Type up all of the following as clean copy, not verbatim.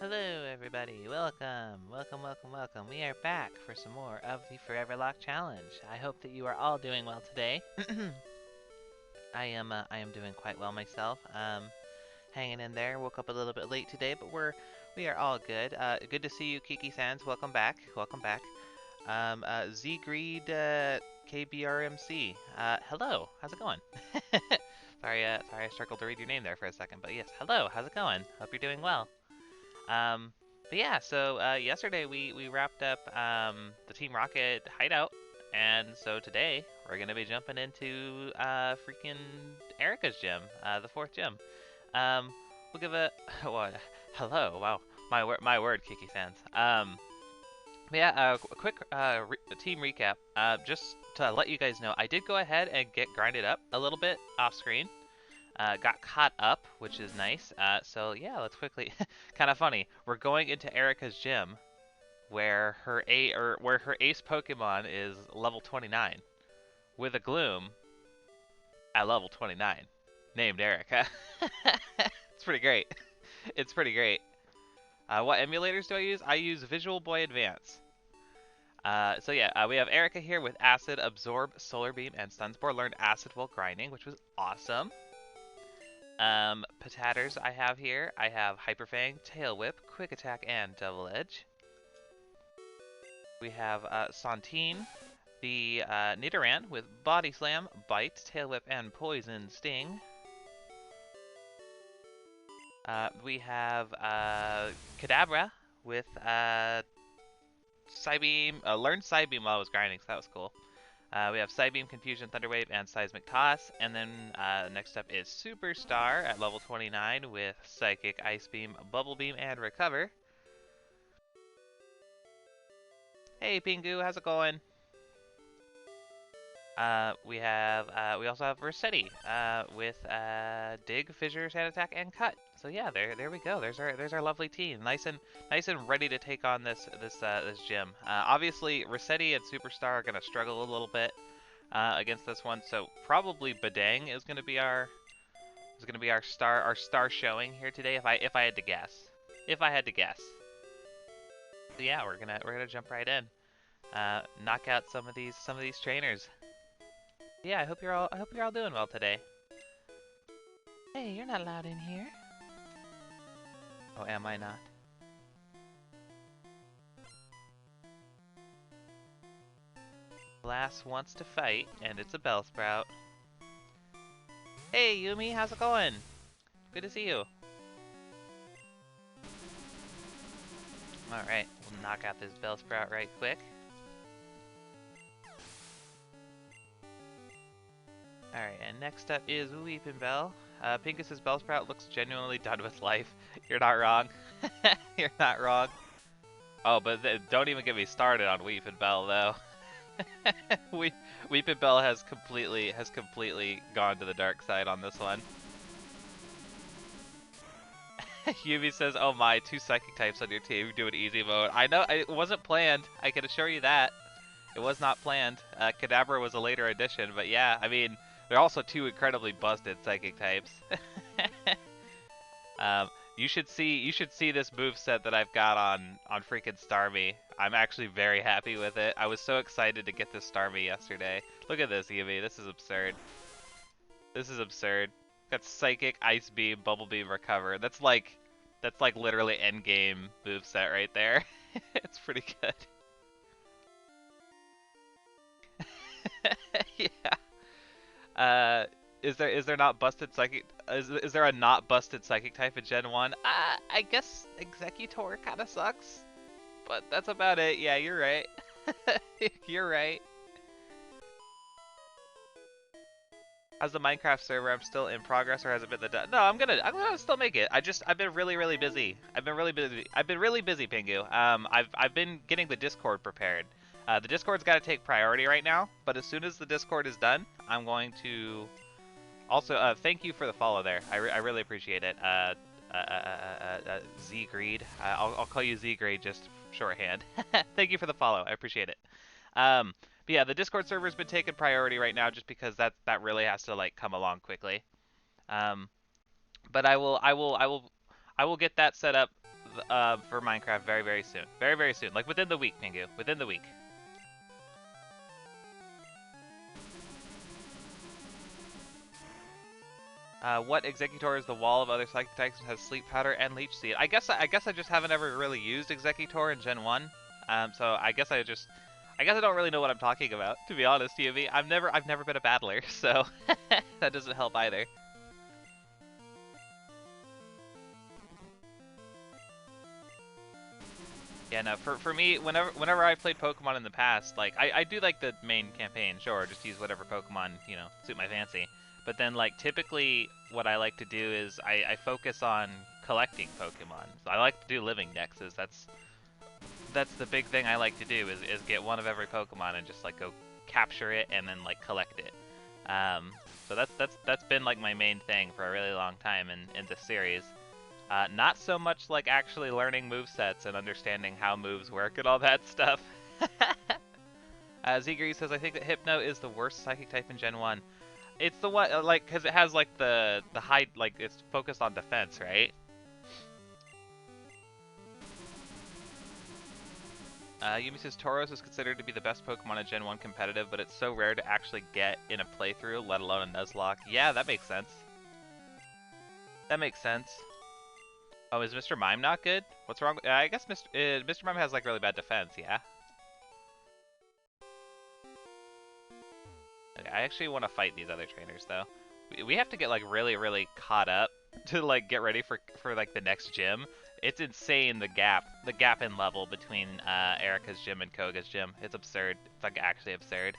Hello, everybody. Welcome, welcome, welcome, welcome. We are back for some more of the Foreverlocke challenge. I hope that you are all doing well today. I am doing quite well myself. Hanging in there. Woke up a little bit late today, but we are all good. Good to see you, Kiki Sans. Welcome back. Welcome back. Zgreed, KBRMC. Hello. How's it going? Sorry, I struggled to read your name there for a second, but yes, hello. How's it going? Hope you're doing well. Um, but yeah, so yesterday we wrapped up the Team Rocket hideout, and so today we're gonna be jumping into freaking Erica's gym, the fourth gym. Um, we'll give a what? Hello, wow, my word, Kiki Sans. But yeah, a quick team recap. Just to let you guys know, I did go ahead and get grinded up a little bit off screen. Got caught up, which is nice. So yeah, let's quickly. Kind of funny. We're going into Erica's gym, where her ace Pokemon is level 29, with a Gloom at level 29, named Erica. It's pretty great. It's pretty great. What emulators do I use? I use Visual Boy Advance. So yeah, we have Erica here with Acid, Absorb, Solar Beam, and Stun Spore. Learned Acid while grinding, which was awesome. Patatters I have here. I have Hyper Fang, Tail Whip, Quick Attack, and Double Edge. We have Santine, the Nidoran with Body Slam, Bite, Tail Whip, and Poison Sting. We have Kadabra with Psybeam, learned Psybeam while I was grinding, so that was cool. We have Psybeam, Confusion, Thunderwave, and Seismic Toss. And then next up is Superstar at level 29 with Psychic, Ice Beam, Bubble Beam, and Recover. Hey Pingu, how's it going? We also have Versetti with Dig, Fissure, Sand Attack, and Cut. So yeah, there we go. There's our lovely team, nice and ready to take on this gym. Obviously, Rossetti and Superstar are gonna struggle a little bit against this one, so probably Badang is gonna be our star showing here today. If I had to guess, So yeah, we're gonna jump right in, knock out some of these trainers. Yeah, I hope you're all doing well today. Hey, you're not allowed in here. Oh, am I not? Glass wants to fight, and it's a Bellsprout. Hey, Yumi, how's it going? Good to see you. Alright, we'll knock out this Bellsprout right quick. Alright, and next up is Weepinbell. Pincus's Bellsprout looks genuinely done with life. You're not wrong. You're not wrong. Oh, but don't even get me started on Weepinbell, though. Weepinbell has completely gone to the dark side on this one. Yubi says, "Oh my, two psychic types on your team doing easy mode." I know it wasn't planned. I can assure you that it was not planned. Kadabra was a later addition, but yeah, I mean, they're also two incredibly busted psychic types. You should see this move set that I've got on freaking Starmie. I'm actually very happy with it. I was so excited to get this Starmie yesterday. Look at this, Yubi. This is absurd. This is absurd. Got Psychic, Ice Beam, Bubble Beam, Recover. That's like literally endgame move set right there. It's pretty good. Yeah. Is there not busted psychic? Is there a not busted psychic type in Gen 1? I guess Executor kind of sucks, but that's about it. Yeah, you're right. You're right. How's the Minecraft server? I'm still in progress, or has it been the done? No, I'm gonna still make it. I've been really busy. I've been really busy, Pingu. I've been getting the Discord prepared. The Discord's got to take priority right now, but as soon as the Discord is done, I'm going to. Also, thank you for the follow there. I really appreciate it. Z-Greed. I'll call you Z-Greed just shorthand. Thank you for the follow. I appreciate it. But yeah, the Discord server's been taking priority right now just because that really has to like come along quickly. But I will get that set up for Minecraft very, very soon. Very, very soon. Like within the week, Pingu. Within the week. What Executor is the wall of other psychic types and has sleep powder and leech seed? I guess I just haven't ever really used Executor in Gen 1. So I guess I don't really know what I'm talking about, to be honest, Yuvi. I've never been a battler, so that doesn't help either. Yeah, no, for me, whenever I played Pokemon in the past, like I do like the main campaign, sure, just use whatever Pokemon, suit my fancy. But then like typically what I like to do is I focus on collecting Pokemon. So I like to do living dexes. That's the big thing I like to do is get one of every Pokemon and just like go capture it and then like collect it. So that's been like my main thing for a really long time in this series. Not so much like actually learning movesets and understanding how moves work and all that stuff. Zigri says, I think that Hypno is the worst psychic type in Gen 1. It's the one, like, because it has, like, the high, like, it's focused on defense, right? Yumi says, Tauros is considered to be the best Pokemon in Gen 1 competitive, but it's so rare to actually get in a playthrough, let alone a Nuzlocke. Yeah, that makes sense. That makes sense. Oh, is Mr. Mime not good? What's wrong? I guess Mr. Mime has like really bad defense, yeah? Okay, I actually want to fight these other trainers though. We have to get like really, really caught up to like get ready for like the next gym. It's insane the gap in level between Erika's gym and Koga's gym. It's absurd. It's like actually absurd.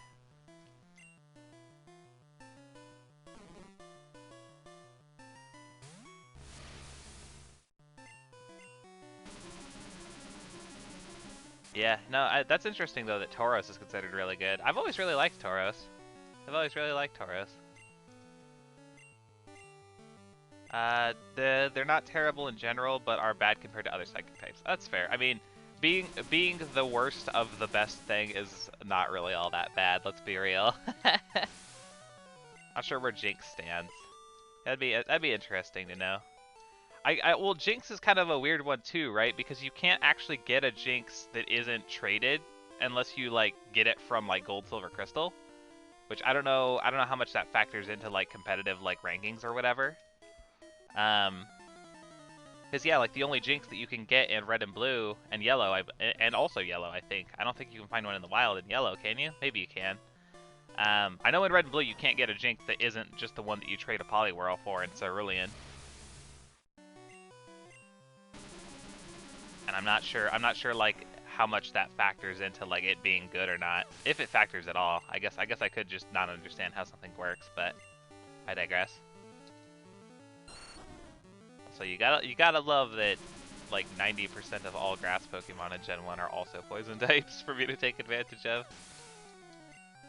Yeah, no, that's interesting though that Tauros is considered really good. I've always really liked Tauros. They're not terrible in general, but are bad compared to other psychic types. That's fair. I mean, being the worst of the best thing is not really all that bad. Let's be real. Not sure where Jinx stands. That'd be interesting to know. Well, Jinx is kind of a weird one too, right? Because you can't actually get a Jinx that isn't traded unless you like get it from like Gold, Silver, Crystal, which I don't know how much that factors into like competitive like rankings or whatever. Because yeah, like the only Jinx that you can get in Red and Blue and Yellow, and also Yellow, I think. I don't think you can find one in the wild in Yellow, can you? Maybe you can. I know in Red and Blue you can't get a Jinx that isn't just the one that you trade a Poliwhirl for in Cerulean. And I'm not sure like how much that factors into like it being good or not. If it factors at all. I guess I could just not understand how something works, but I digress. So you gotta love that like 90% of all grass Pokemon in Gen 1 are also poison types for me to take advantage of.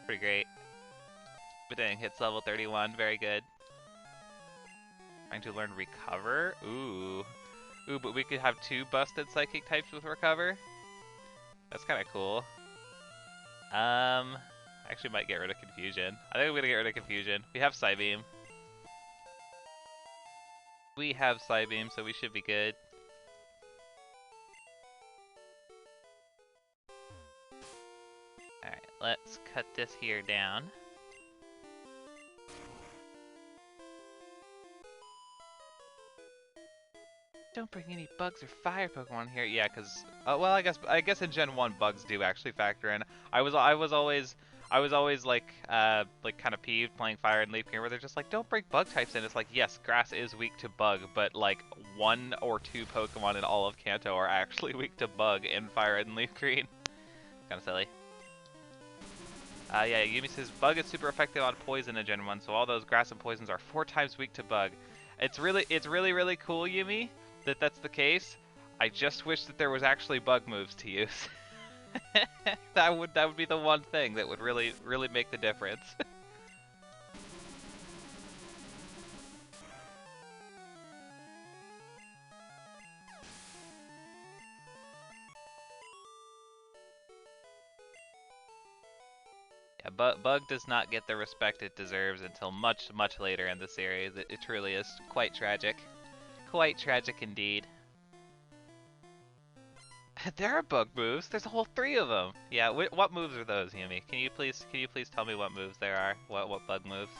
Pretty great. But dang, hits level 31, very good. Trying to learn Recover? Ooh, but we could have 2 busted psychic types with Recover? That's kinda cool. Actually might get rid of Confusion. I think I'm gonna get rid of Confusion. We have Psybeam. We have Psybeam, so we should be good. Alright, let's cut this here down. Don't bring any bugs or fire Pokemon here. Yeah, because well, I guess in Gen 1 bugs do actually factor in. I was always like kind of peeved playing Fire and Leaf Green where they're just like, don't bring bug types in. It's like, yes, grass is weak to bug, but like 1 or 2 Pokemon in all of Kanto are actually weak to bug in Fire and Leaf Green. Kind of silly. Yeah, Yumi says bug is super effective on poison in Gen 1, so all those grass and poisons are 4 times weak to bug. It's really cool, Yumi, that that's the case. I just wish that there was actually bug moves to use. that would be the one thing that would really make the difference. Yeah, Bug does not get the respect it deserves until much later in the series. It truly is quite tragic. Quite tragic indeed. There are bug moves. There's a whole three of them. Yeah. What moves are those, Yumi? Can you please tell me what moves there are? What bug moves?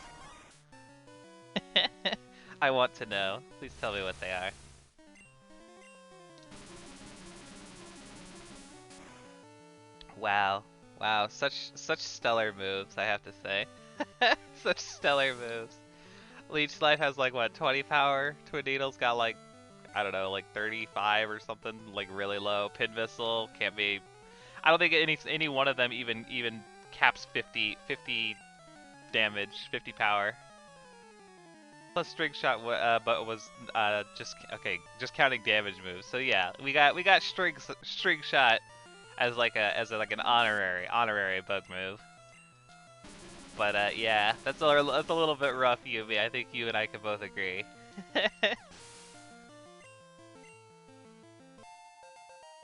I want to know. Please tell me what they are. Wow. Wow. Such stellar moves, I have to say. Such stellar moves. Leech Life has like what, 20 power? Twin Needle's got like, I don't know, like 35 or something, like really low. Pin Missile can't be. I don't think any one of them even caps 50 damage, 50 power. Plus String Shot, but was just okay, just counting damage moves. So yeah, we got String Shot as like an honorary bug move. But yeah, that's a little bit rough, Yumi. I think you and I can both agree.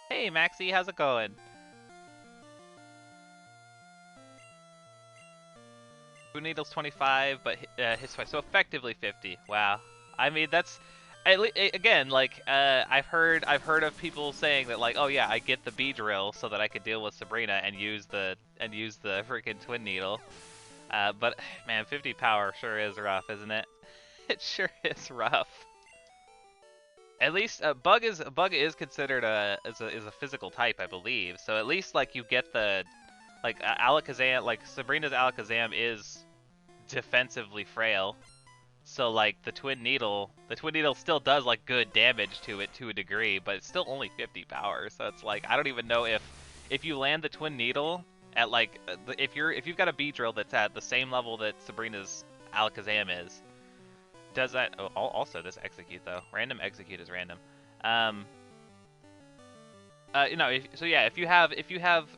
Hey Maxie, how's it going? Blue Needle's 25, but hits twice, so effectively 50. Wow. I mean, that's again, like I've heard of people saying that like, oh yeah, I get the B drill so that I could deal with Sabrina and use the freaking Twin Needle. But man, 50 power sure is rough, isn't it? It sure is rough. At least bug is considered is a physical type, I believe. So at least like you get the like Alakazam, like Sabrina's Alakazam is defensively frail. So like the Twin Needle still does like good damage to it to a degree, but it's still only 50 power. So it's like I don't even know if you land the Twin Needle at like if you've got a B drill that's at the same level that Sabrina's Alakazam is, does that also does execute though? Random execute is random. So yeah, if you have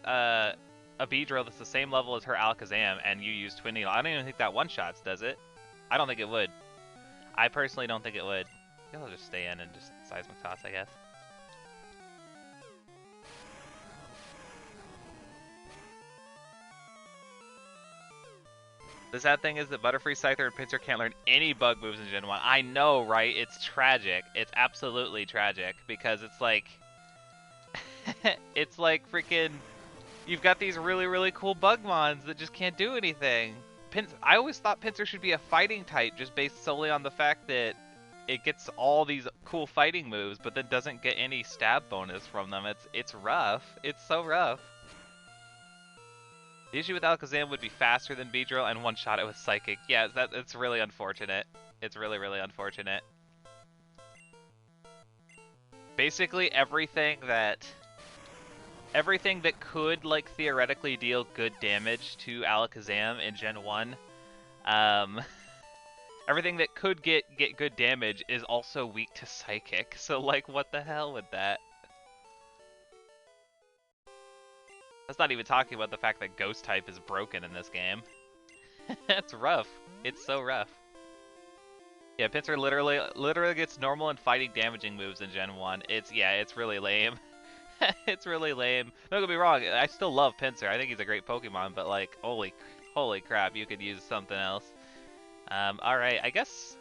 a B drill that's the same level as her Alakazam and you use Twin Needle, I don't even think that one shots, does it? I don't think it would. I personally don't think it would. I guess I'll just stay in and just Seismic Toss, I guess. The sad thing is that Butterfree, Scyther, and Pinsir can't learn any bug moves in Gen 1. I know, right? It's tragic. It's absolutely tragic because it's like... it's like freaking... You've got these really, really cool Bugmons that just can't do anything. I always thought Pinsir should be a fighting type just based solely on the fact that it gets all these cool fighting moves, but then doesn't get any stab bonus from them. It's rough. It's so rough. The issue with Alakazam would be faster than Beedrill and one-shot it with Psychic. Yeah, it's really unfortunate. It's really, really unfortunate. Basically everything that could like theoretically deal good damage to Alakazam in Gen 1, everything that could get good damage is also weak to Psychic. So like, what the hell with that? That's not even talking about the fact that Ghost type is broken in this game. That's rough. It's so rough. Yeah, Pinsir literally gets normal and fighting damaging moves in Gen 1. It's really lame. It's really lame. Don't get me wrong, I still love Pinsir. I think he's a great Pokemon, but like, holy crap, you could use something else. Alright, I guess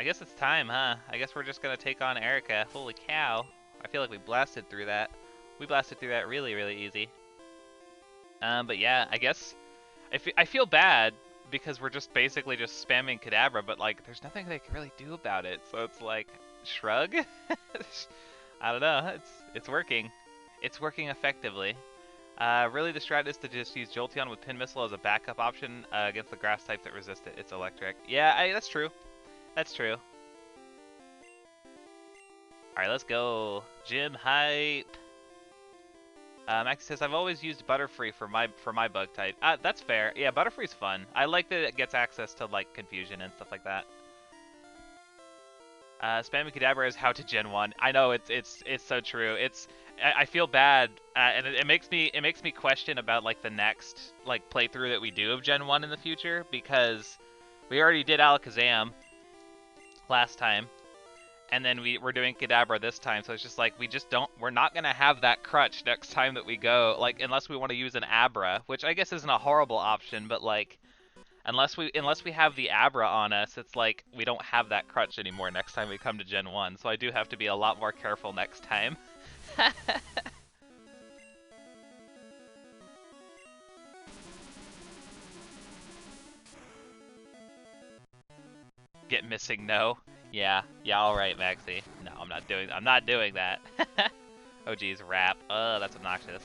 it's time, huh? I guess we're just gonna take on Erica. Holy cow. I feel like we blasted through that. We blasted through that really, really easy. But yeah, I guess I feel bad because we're just basically just spamming Kadabra, but like there's nothing they can really do about it. So it's like shrug. I don't know. It's working. It's working effectively. Really the strat is to just use Jolteon with Pin Missile as a backup option against the grass types that resist it. It's electric. Yeah, that's true. That's true. Alright, let's go. Gym hype. Maxie says, I've always used Butterfree for my bug type. That's fair. Yeah, Butterfree's fun. I like that it gets access to like confusion and stuff like that. Spamming Kadabra is how to Gen 1. I know it's so true. I feel bad, and it makes me question about like the next like playthrough that we do of Gen 1 in the future, because we already did Alakazam last time. And then we're doing Kadabra this time, so it's just like we're not gonna have that crutch next time that we go, like unless we want to use an Abra, which I guess isn't a horrible option, but like unless we have the Abra on us, it's like we don't have that crutch anymore next time we come to Gen 1, so I do have to be a lot more careful next time. Get missing no. Yeah, all right, Maxie. No, I'm not doing that. Oh geez, rap. Oh, that's obnoxious.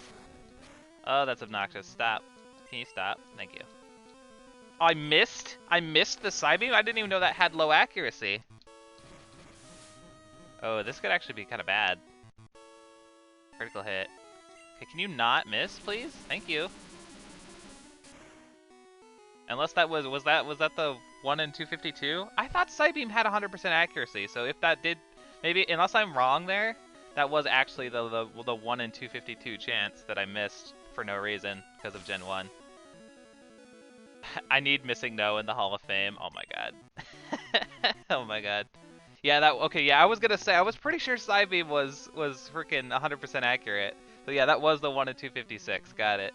Oh, that's obnoxious. Stop. Can you stop? Thank you. Oh, I missed the side beam? I didn't even know that had low accuracy. Oh, this could actually be kind of bad. Critical hit. Okay, can you not miss, please? Thank you. Unless that was that the 1 in 252? I thought side beam had 100% accuracy, so if that did, maybe, unless I'm wrong there, that was actually the 1 in 252 chance that I missed for no reason because of Gen 1. I need missing no in the Hall of Fame. Oh my god. Oh my god. Yeah, okay, yeah, I was gonna say, I was pretty sure side beam was freaking 100% accurate. So yeah, that was the 1 in 256. Got it.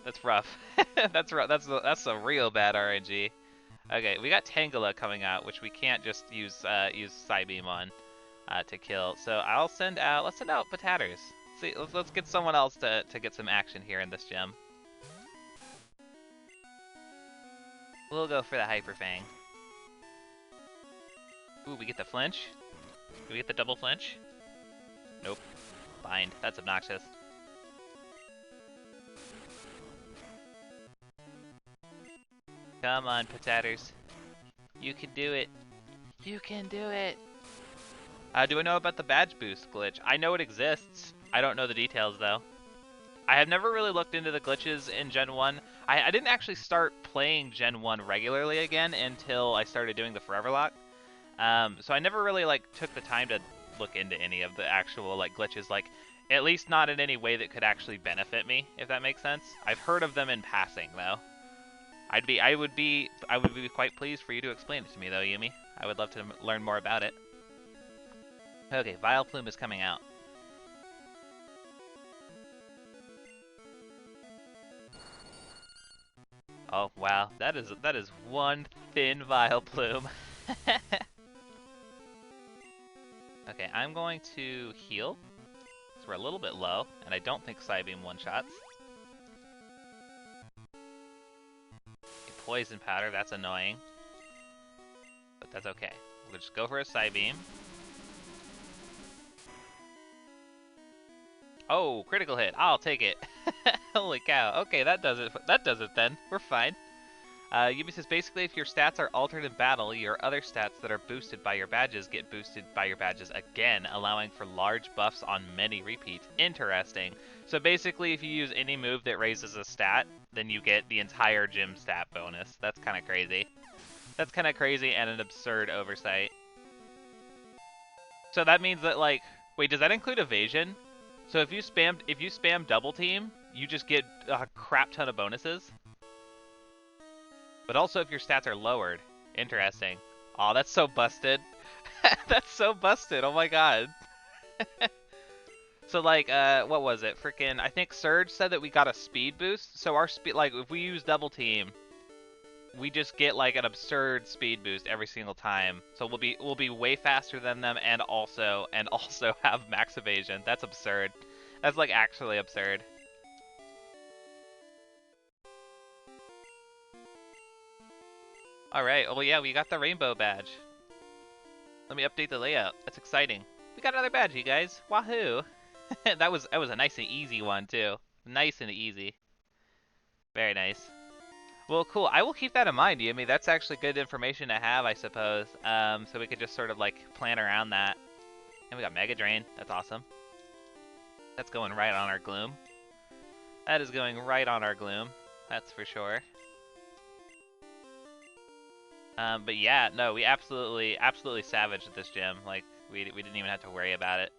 That's rough. That's rough. That's a real bad RNG. Okay, we got Tangela coming out, which we can't just use Psybeam on to kill. So let's send out Patatters. See, let's get someone else to get some action here in this gym. We'll go for the Hyper Fang. Ooh, we get the flinch. Do we get the double flinch? Nope. Bind. That's obnoxious. Come on, Patatters. You can do it. You can do it. Do I know about the badge boost glitch? I know it exists. I don't know the details, though. I have never really looked into the glitches in Gen 1. I didn't actually start playing Gen 1 regularly again until I started doing the Foreverlocke. So I never really, like, took the time to look into any of the actual, like, glitches, like, at least not in any way that could actually benefit me, if that makes sense. I've heard of them in passing, though. I would be quite pleased for you to explain it to me, though, Yumi. I would love to learn more about it. Okay, Vileplume is coming out. Oh wow, that is one thin Vileplume. Okay, I'm going to heal. So we're a little bit low, and I don't think Psybeam one-shots. Poison Powder, that's annoying. But that's okay. We'll just go for a Psybeam. Oh, critical hit. I'll take it. Holy cow. Okay, that does it. That does it then. We're fine. Yumi says, basically, if your stats are altered in battle, your other stats that are boosted by your badges get boosted by your badges again, allowing for large buffs on many repeats. Interesting. So basically, if you use any move that raises a stat, then you get the entire gym stat bonus. That's kind of crazy. That's kind of crazy and an absurd oversight. So that means that, like, wait, does that include evasion? So if you spam double team, you just get a crap ton of bonuses? But also if your stats are lowered. Interesting. Aw, that's so busted. That's so busted, oh my god. So like, what was it? Freaking, I think Surge said that we got a speed boost. So our speed, like, if we use double team, we just get like an absurd speed boost every single time. So we'll be way faster than them and also have max evasion. That's absurd. That's like actually absurd. Alright, well yeah, we got the rainbow badge. Let me update the layout. That's exciting. We got another badge, you guys. Wahoo! that was a nice and easy one too. Nice and easy. Very nice. Well, cool. I will keep that in mind, Yumi. That's actually good information to have, I suppose. So we could just sort of like plan around that. And we got Mega Drain. That's awesome. That's going right on our Gloom. That is going right on our Gloom. That's for sure. But yeah, no, we absolutely savaged this gym. Like, we didn't even have to worry about it.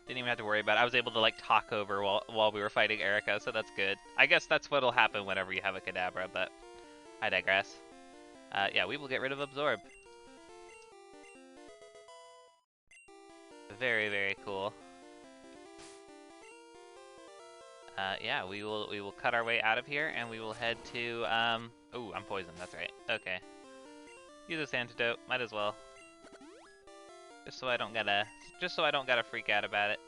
Didn't even have to worry about it. I was able to, like, talk over while we were fighting Erica, so that's good. I guess that's what'll happen whenever you have a Kadabra, but I digress. Yeah, we will get rid of Absorb. Very, very cool. Yeah, we will cut our way out of here, and we will head to, ooh, I'm poisoned, that's right. Okay. Use this antidote, might as well. Just so I don't gotta freak out about it.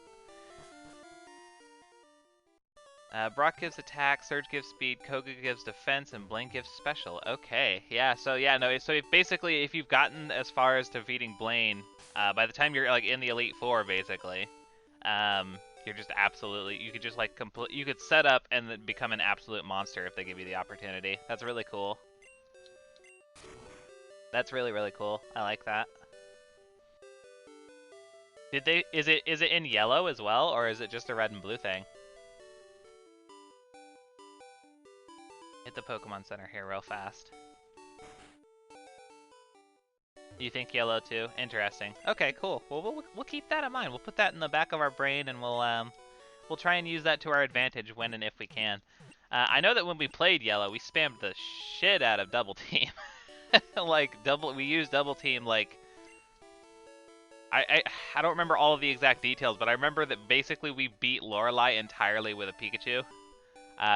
Brock gives attack, Surge gives speed, Koga gives defense, and Blaine gives special. Okay, yeah, so yeah, no, so basically, if you've gotten as far as defeating Blaine, by the time you're like in the Elite Four, basically, you're just absolutely, you could just like you could set up and then become an absolute monster if they give you the opportunity. That's really cool. That's really, really cool. I like that. Did they, is it in yellow as well, or is it just a red and blue thing? Hit the Pokemon Center here real fast. You think yellow too? Interesting. Okay, cool. Well, we'll keep that in mind. We'll put that in the back of our brain, and we'll try and use that to our advantage when and if we can. I know that when we played yellow, we spammed the shit out of double team. Like we used double team like I don't remember all of the exact details, but I remember that basically we beat Lorelei entirely with a Pikachu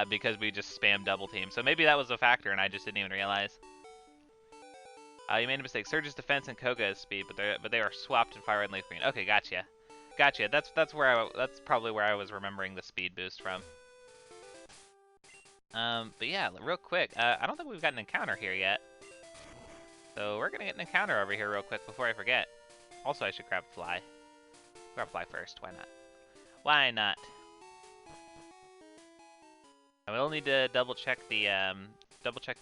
because we just spammed double team. So maybe that was a factor, and I just didn't even realize. You made a mistake. Surge's defense and Koga is speed, but they are swapped in Fire Red and Leaf Green. Okay, gotcha. Gotcha. That's probably where I was remembering the speed boost from. But yeah, real quick. I don't think we've got an encounter here yet. So we're gonna get an encounter over here real quick before I forget. Also, I should grab Fly. Grab Fly first. Why not? Why not? I will need to double check the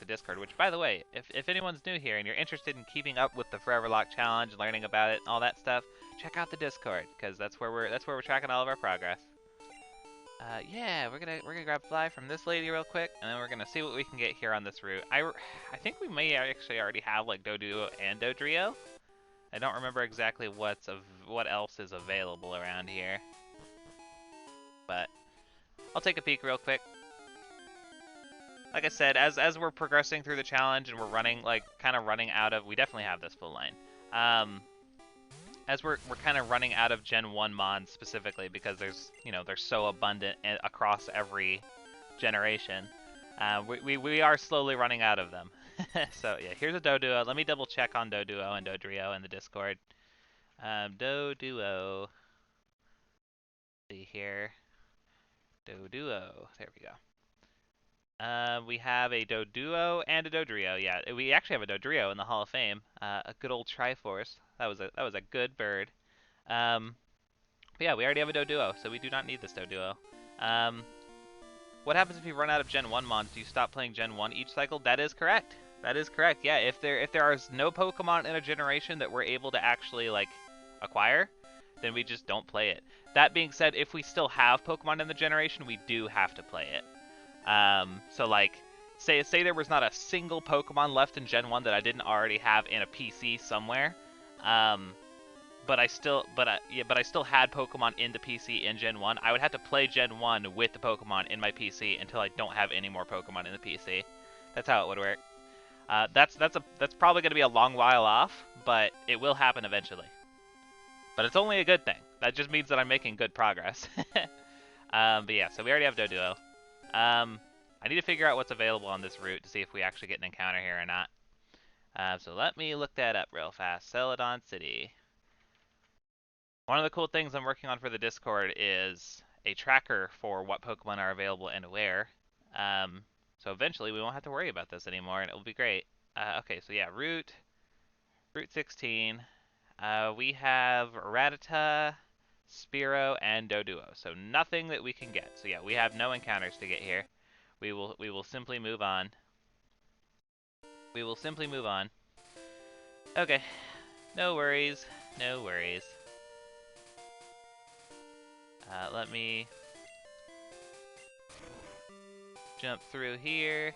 Discord, which, by the way, if anyone's new here and you're interested in keeping up with the Foreverlocke challenge, learning about it, and all that stuff, check out the Discord, because that's where we're tracking all of our progress. Yeah, we're gonna grab Fly from this lady real quick, and then we're gonna see what we can get here on this route. I think we may actually already have like Doduo and Dodrio. I don't remember exactly what else is available around here, but I'll take a peek real quick. Like I said, as we're progressing through the challenge and we're running, like, kind of running out of, we definitely have this full line. As we're kind of running out of Gen 1 mons specifically because they're so abundant across every generation. We are slowly running out of them. So yeah, here's a Doduo. Let me double check on Doduo and Dodrio in the Discord. Doduo. See here. Doduo. There we go. We have a Doduo and a Dodrio. Yeah, we actually have a Dodrio in the Hall of Fame. A good old Triforce. That was a good bird. But yeah, we already have a Doduo, so we do not need this Doduo. What happens if you run out of Gen 1 mons? Do you stop playing Gen 1 each cycle? That is correct. That is correct. Yeah, if there are no Pokemon in a generation that we're able to actually like acquire, then we just don't play it. That being said, if we still have Pokemon in the generation, we do have to play it. So like, say there was not a single Pokemon left in Gen 1 that I didn't already have in a PC somewhere, but I still had Pokemon in the PC in Gen 1. I would have to play Gen 1 with the Pokemon in my PC until I don't have any more Pokemon in the PC. That's how it would work. That's probably going to be a long while off, but it will happen eventually. But it's only a good thing. That just means that I'm making good progress. But yeah, so we already have Doduo. I need to figure out what's available on this route to see if we actually get an encounter here or not. So let me look that up real fast. Celadon City. One of the cool things I'm working on for the Discord is a tracker for what Pokemon are available and where. So eventually we won't have to worry about this anymore, and it will be great. Okay, so yeah, Route 16. We have Rattata, Spearow, and Doduo. So nothing that we can get. So yeah, we have no encounters to get here. We will simply move on. We will simply move on. Okay. No worries. No worries. Let me jump through here.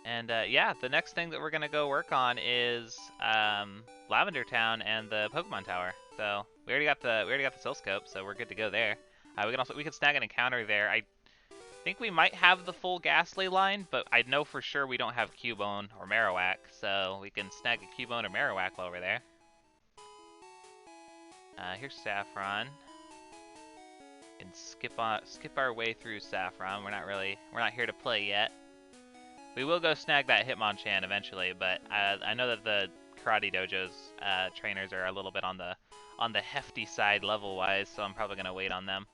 And yeah, the next thing that we're gonna go work on is Lavender Town and the Pokemon Tower. So we already got the Silscope, so we're good to go there. We can snag an encounter there. I think we might have the full Ghastly line, but I know for sure we don't have Cubone or Marowak, so we can snag a Cubone or Marowak while we're there. Here's Saffron. We can skip our way through Saffron. We're not here to play yet. We will go snag that Hitmonchan eventually, but I know that the karate dojo's trainers are a little bit on the hefty side level-wise, so I'm probably gonna wait on them.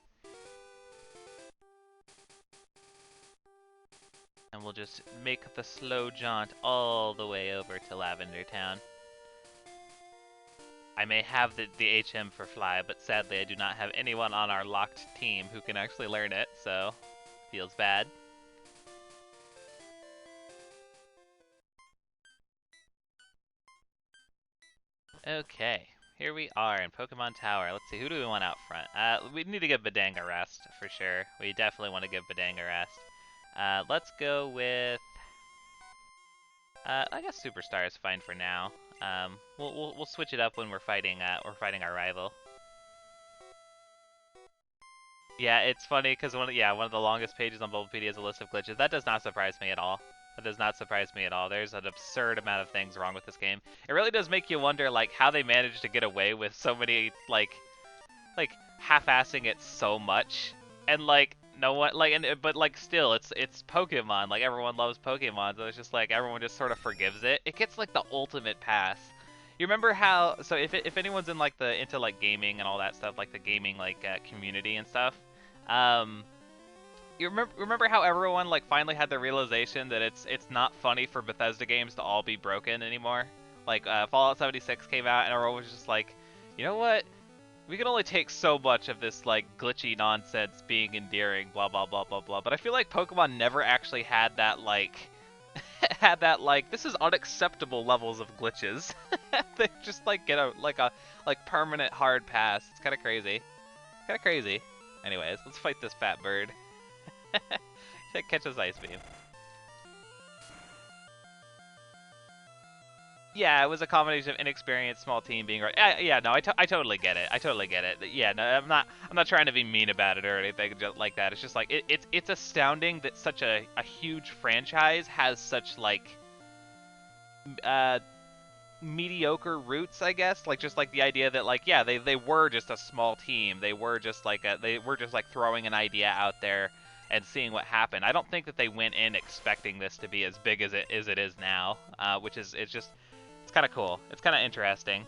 And we'll just make the slow jaunt all the way over to Lavender Town. I may have the HM for Fly, but sadly I do not have anyone on our locked team who can actually learn it, so feels bad. Okay, here we are in Pokemon Tower. Let's see, who do we want out front? We need to give Badang a rest, for sure. We definitely want to give Badang a rest. Let's go with... I guess Superstar is fine for now. We'll switch it up when we're fighting our rival. Yeah, it's funny because one of the longest pages on Bulbapedia is a list of glitches. That does not surprise me at all. That does not surprise me at all. There's an absurd amount of things wrong with this game. It really does make you wonder like how they managed to get away with so many like half-assing it so much, and like no one but like still it's Pokemon. Like everyone loves Pokemon, so it's just like everyone just sort of forgives it. It gets like the ultimate pass. You remember how? So if anyone's in like into like gaming and all that stuff, like the gaming like community and stuff, you remember how everyone like finally had the realization that it's not funny for Bethesda games to all be broken anymore. Like Fallout 76 came out and everyone was just like, you know what? We can only take so much of this like glitchy nonsense being endearing, blah blah blah blah blah. But I feel like Pokemon never actually had that like this is unacceptable levels of glitches. They just like get a permanent hard pass. It's kind of crazy. Kind of crazy. Anyways, let's fight this fat bird. That catches Ice Beam. Yeah, it was a combination of inexperienced small team being right. Yeah, no, I totally get it. I totally get it. Yeah, no, I'm not trying to be mean about it or anything like that. It's just like it's astounding that such a huge franchise has such like mediocre roots, I guess. Like just like the idea that like yeah, they were just a small team. They were just like throwing an idea out there and seeing what happened. I don't think that they went in expecting this to be as big as it is now, which is it's kind of cool. It's kind of interesting.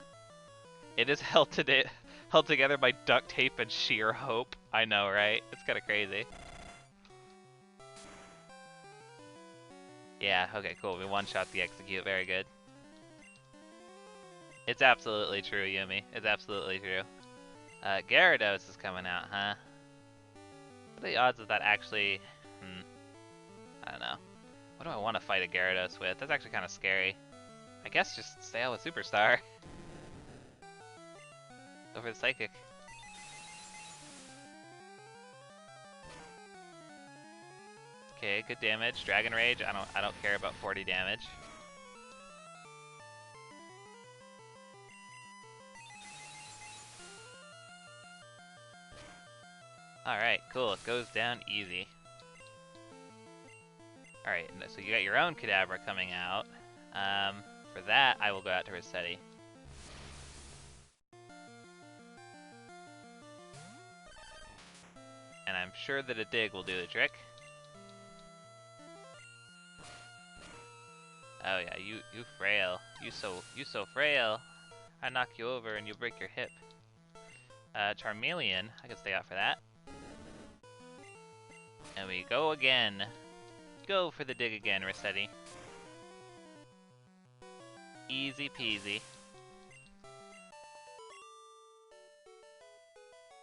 It is held together by duct tape and sheer hope. I know, right? It's kind of crazy. Yeah, okay, cool. We one-shot the execute. Very good. It's absolutely true, Yumi. It's absolutely true. Gyarados is coming out, huh? What are the odds of that actually... I don't know. What do I want to fight a Gyarados with? That's actually kind of scary. I guess just stay out with Superstar. Go for the Psychic. Okay, good damage. Dragon Rage. I don't care about 40 damage. Alright, cool. It goes down easy. Alright, so you got your own Kadabra coming out. For that, I will go out to Rossetti. And I'm sure that a dig will do the trick. Oh yeah, you frail. You so frail. I knock you over and you break your hip. Charmeleon, I can stay out for that. And we go again. Go for the dig again, Rossetti. Easy peasy.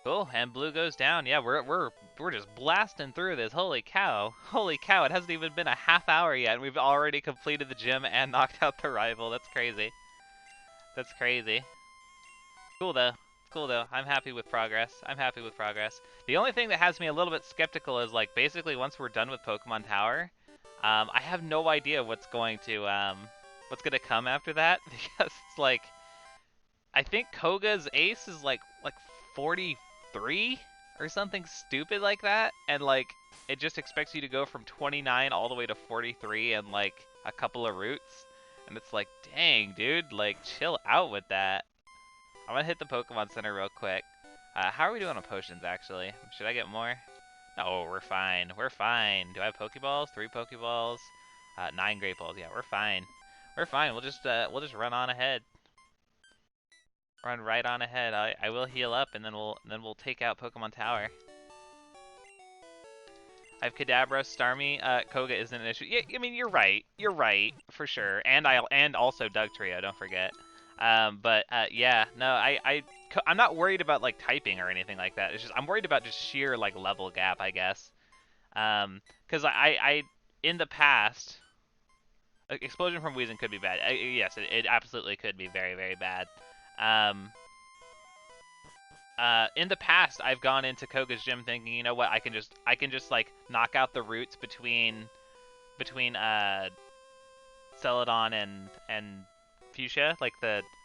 Cool, and blue goes down. Yeah, we're just blasting through this. Holy cow. Holy cow, it hasn't even been a half hour yet and we've already completed the gym and knocked out the rival. That's crazy. That's crazy. Cool though. Cool though. I'm happy with progress. I'm happy with progress. The only thing that has me a little bit skeptical is like basically once we're done with Pokemon Tower, I have no idea what's going to come after that because it's like I think Koga's ace is like 43 or something stupid like that, and like it just expects you to go from 29 all the way to 43 in like a couple of routes, and it's like, dang, dude, like chill out with that. I'm gonna hit the Pokemon Center real quick. How are we doing on potions, actually? Should I get more? No, we're fine. We're fine. Do I have Pokeballs? 3 Pokeballs? 9 Great Balls. Yeah, we're fine. We're fine. We'll just run on ahead. Run right on ahead. I will heal up, and then we'll take out Pokemon Tower. I have Kadabra, Starmie. Koga isn't an issue. Yeah, I mean you're right. You're right for sure. And also Dugtrio. Don't forget. Yeah, no, I'm not worried about like typing or anything like that. It's just I'm worried about just sheer like level gap, I guess. Because I in the past, Explosion from Weezing could be bad. Yes, it absolutely could be very, very bad. In the past, I've gone into Koga's gym thinking, you know what, I can just like knock out the roots between Celadon and Fuchsia, like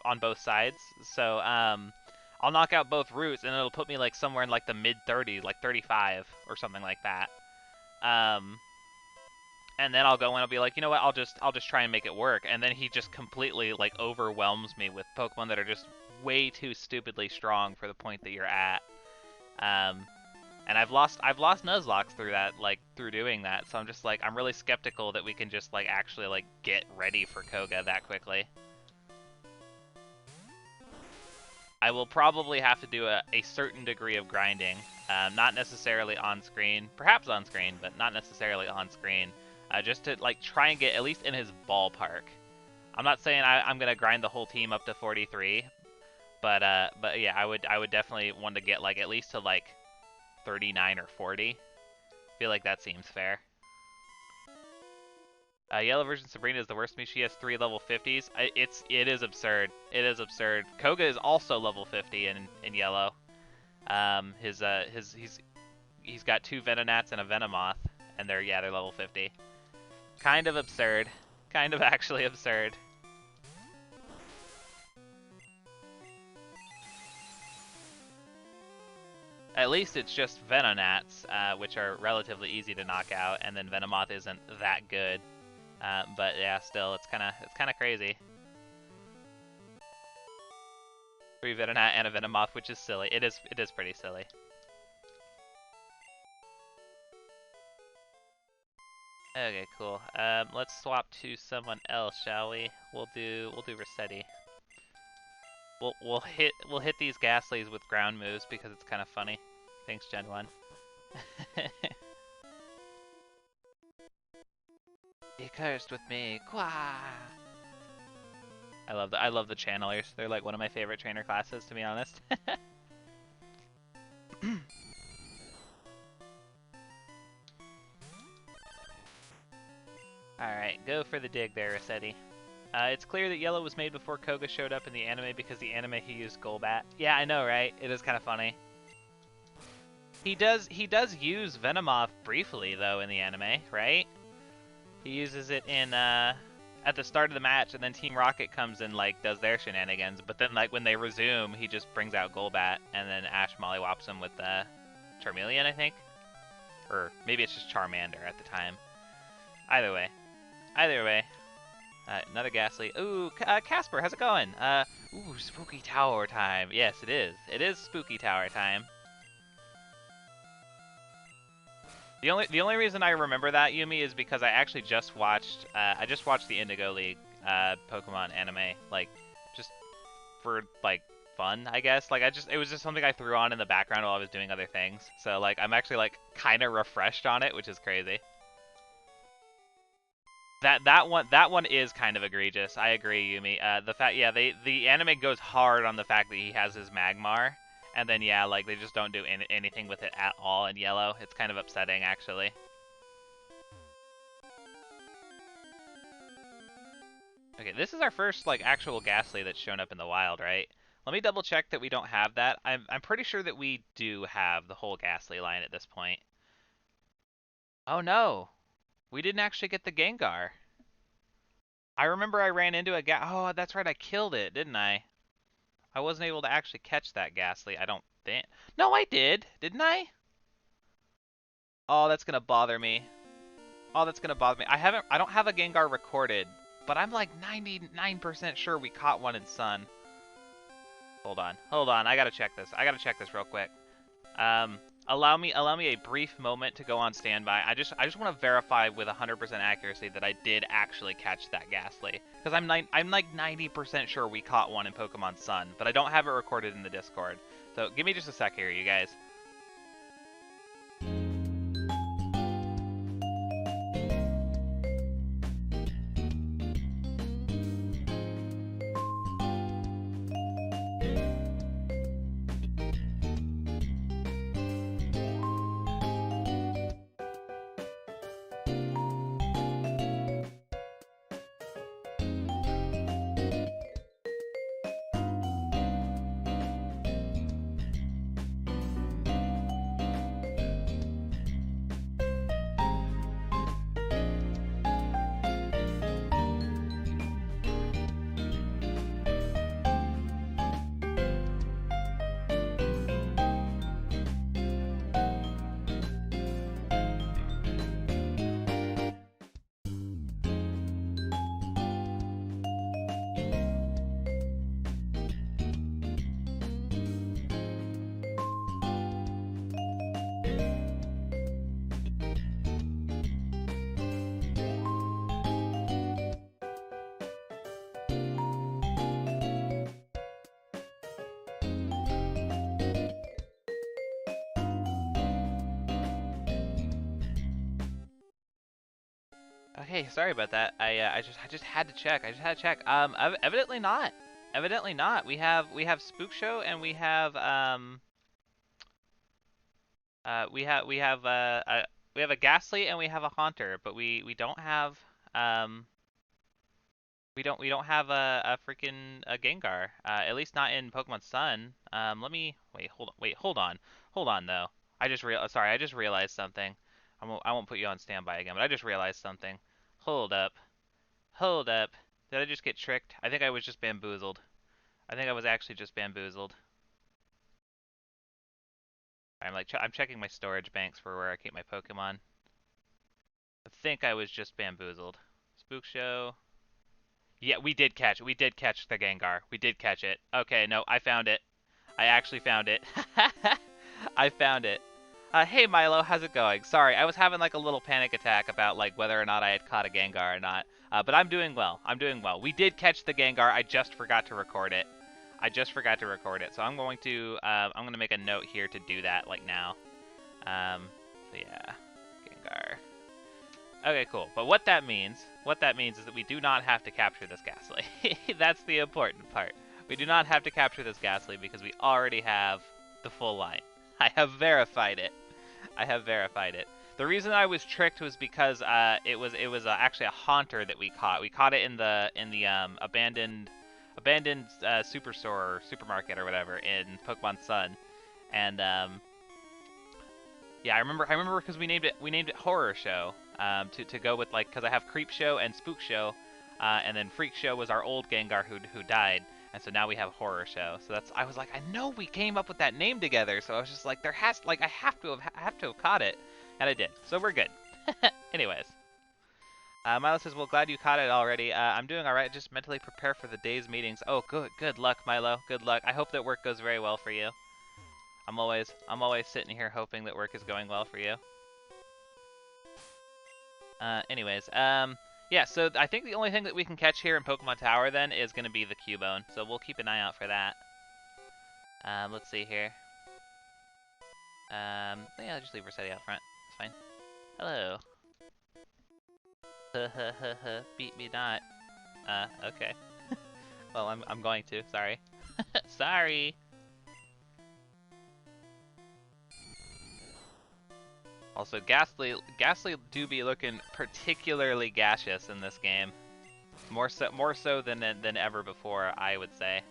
on both sides. So I'll knock out both roots, and it'll put me like somewhere in like the mid 30s, like 35 or something like that. And then I'll go and I'll be like, you know what, I'll just try and make it work. And then he just completely like overwhelms me with Pokemon that are just way too stupidly strong for the point that you're at. And I've lost Nuzlocke through doing that. So I'm just like, I'm really skeptical that we can just like actually like get ready for Koga that quickly. I will probably have to do a certain degree of grinding, not necessarily on screen, perhaps on screen, but not necessarily on screen. Just to like try and get at least in his ballpark. I'm not saying I'm gonna grind the whole team up to 43, but yeah, I would definitely want to get like at least to like 39 or 40. I feel like that seems fair. Yellow version Sabrina is the worst me. She has 3 level 50s. It is absurd. It is absurd. Koga is also level 50 in yellow. He's got 2 Venonats and a Venomoth, and they're level 50. Kind of absurd. Kind of actually absurd. At least it's just Venonats, which are relatively easy to knock out, and then Venomoth isn't that good. But yeah, still, it's kind of crazy. 3 Venonat and a Venomoth, which is silly. It is pretty silly. Okay, cool. Let's swap to someone else, shall we? We'll do Resetti. We'll hit these Ghastlies with ground moves because it's kind of funny. Thanks, Gen 1. Be cursed with me, Qua! I love the channelers. They're like one of my favorite trainer classes, to be honest. Alright, go for the dig there, Resetti. It's clear that Yellow was made before Koga showed up in the anime because the anime he used Golbat. Yeah, I know, right? It is kind of funny. He does use Venomoth briefly, though, in the anime, right? He uses it in, at the start of the match, and then Team Rocket comes and, like, does their shenanigans. But then, like, when they resume, he just brings out Golbat, and then Ash mollywops him with, Charmeleon, I think? Or maybe it's just Charmander at the time. Either way. Another Ghastly. Ooh, Casper, how's it going? Ooh, Spooky Tower time. Yes, it is. It is Spooky Tower time. The only reason I remember that, Yumi, is because I actually just watched the Indigo League Pokemon anime, like, just for like fun, I guess. Like it was just something I threw on in the background while I was doing other things. So like I'm actually like kind of refreshed on it, which is crazy. That one is kind of egregious. I agree, Yumi. The fact, yeah, the anime goes hard on the fact that he has his Magmar, and then yeah, like they just don't do anything with it at all in yellow. It's kind of upsetting, actually. Okay, this is our first like actual Ghastly that's shown up in the wild, right? Let me double check that we don't have that. I'm pretty sure that we do have the whole Ghastly line at this point. Oh no, we didn't actually get the Gengar. I remember I ran into a oh, that's right, I killed it, didn't I? I wasn't able to actually catch that Ghastly, I don't think. No, I did, didn't I? Oh, that's gonna bother me. Oh, that's gonna bother me. I don't have a Gengar recorded, but I'm like 99% sure we caught one in Sun. Hold on, I gotta check this. I gotta check this real quick. allow me a brief moment to go on standby. I just want to verify with 100% accuracy that I did actually catch that Ghastly, because I'm like 90% sure we caught one in Pokemon Sun, but I don't have it recorded in the Discord. So give me just a sec here, you guys. Okay, sorry about that. I just had to check. I just had to check. Evidently not. Evidently not. We have Spook Show and we have a Ghastly and we have a Haunter, but we don't have um we don't have a freaking a Gengar. At least not in Pokemon Sun. Let me hold on though. I just realized something. I won't put you on standby again, but I just realized something. Hold up. Hold up. Did I just get tricked? I think I was just bamboozled. I think I was actually just bamboozled. I'm checking my storage banks for where I keep my Pokemon. I think I was just bamboozled. Spook Show. Yeah, we did catch the Gengar. We did catch it. Okay, no, I found it. I actually found it. I found it. Hey Milo, how's it going? Sorry, I was having like a little panic attack about like whether or not I had caught a Gengar or not. But I'm doing well. I'm doing well. We did catch the Gengar. I just forgot to record it. I just forgot to record it. So I'm going to make a note here to do that like now. So yeah, Gengar. Okay, cool. But what that means is that we do not have to capture this Ghastly. That's the important part. We do not have to capture this Ghastly because we already have the full line. I have verified it. I have verified it. The reason I was tricked was because it was actually a Haunter that we caught. We caught it in the abandoned superstore or supermarket or whatever in Pokemon Sun, and yeah, I remember because we named it Horror Show to go with like because I have Creep Show and Spook Show, and then Freak Show was our old Gengar who died. And so now we have Horror Show. So I was like, I know we came up with that name together. So I was just like, I have to have caught it, and I did. So we're good. Anyways, Milo says, well, glad you caught it already. I'm doing all right. Just mentally prepare for the day's meetings. Oh, good luck, Milo. Good luck. I hope that work goes very well for you. I'm always sitting here hoping that work is going well for you. Anyways, yeah, so I think the only thing that we can catch here in Pokemon Tower then is going to be the Cubone, so we'll keep an eye out for that. Let's see here. Yeah, I'll just leave Rossetti out front. It's fine. Hello. Beat me not. Okay. Well, I'm going to. Sorry. Sorry. Also, Ghastly do be looking particularly gaseous in this game. More so than ever before, I would say.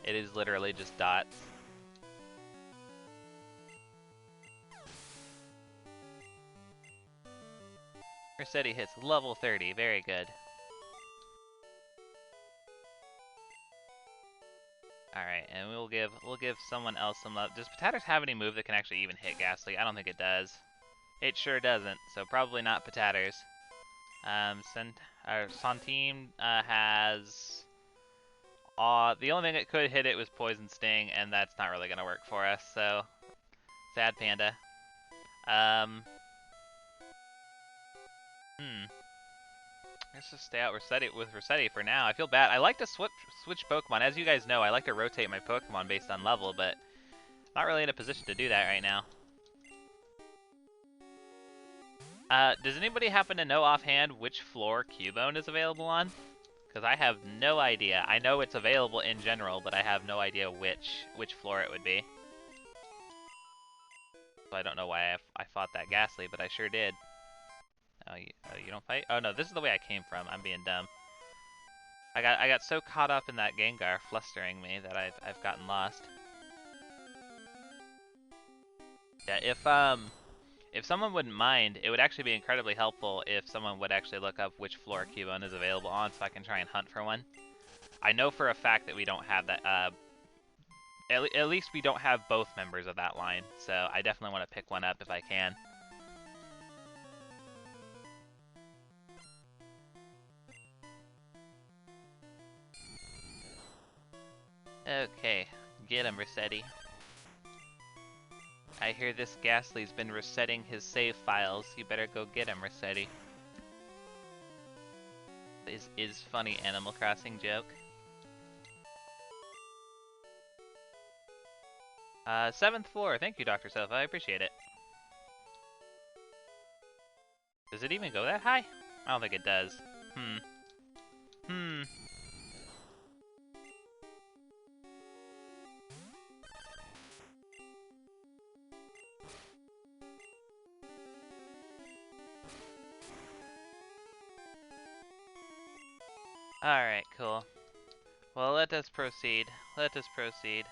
It is literally just dots. Mercedes hits level 30, very good. Alright, and we'll give someone else some love. Does Patatas have any move that can actually even hit Ghastly? I don't think it does. It sure doesn't, so probably not Patatas. Centime has... the only thing that could hit it was Poison Sting, and that's not really going to work for us, so... Sad panda. Um, Let's just stay out with Rossetti for now. I feel bad. I like to switch Pokemon. As you guys know, I like to rotate my Pokemon based on level, but not really in a position to do that right now. Does anybody happen to know offhand which floor Cubone is available on? Because I have no idea. I know it's available in general, but I have no idea which floor it would be. So I don't know why I fought that Ghastly, but I sure did. Oh, you don't fight? Oh no, this is the way I came from. I'm being dumb. I got so caught up in that Gengar flustering me that I've gotten lost. Yeah, if someone wouldn't mind, it would actually be incredibly helpful if someone would actually look up which floor Cubone is available on, so I can try and hunt for one. I know for a fact that we don't have that. At least we don't have both members of that line, so I definitely want to pick one up if I can. Okay, get him, Rossetti. I hear this Ghastly's been resetting his save files. You better go get him, Rossetti. Is funny Animal Crossing joke. 7th floor. Thank you, Dr. Sofa. I appreciate it. Does it even go that high? I don't think it does. Alright, cool. Well, let us proceed. Let us proceed.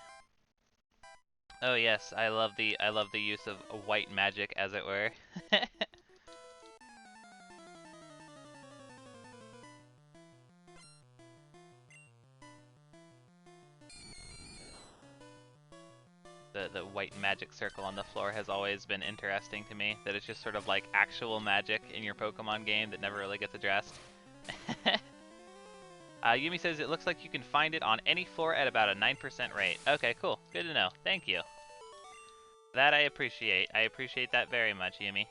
Oh yes, I love the use of white magic, as it were. The white magic circle on the floor has always been interesting to me. That it's just sort of like actual magic in your Pokemon game that never really gets addressed. Yumi says it looks like you can find it on any floor at about a 9% rate. Okay, cool. Good to know. Thank you. That I appreciate. I appreciate that very much, Yumi.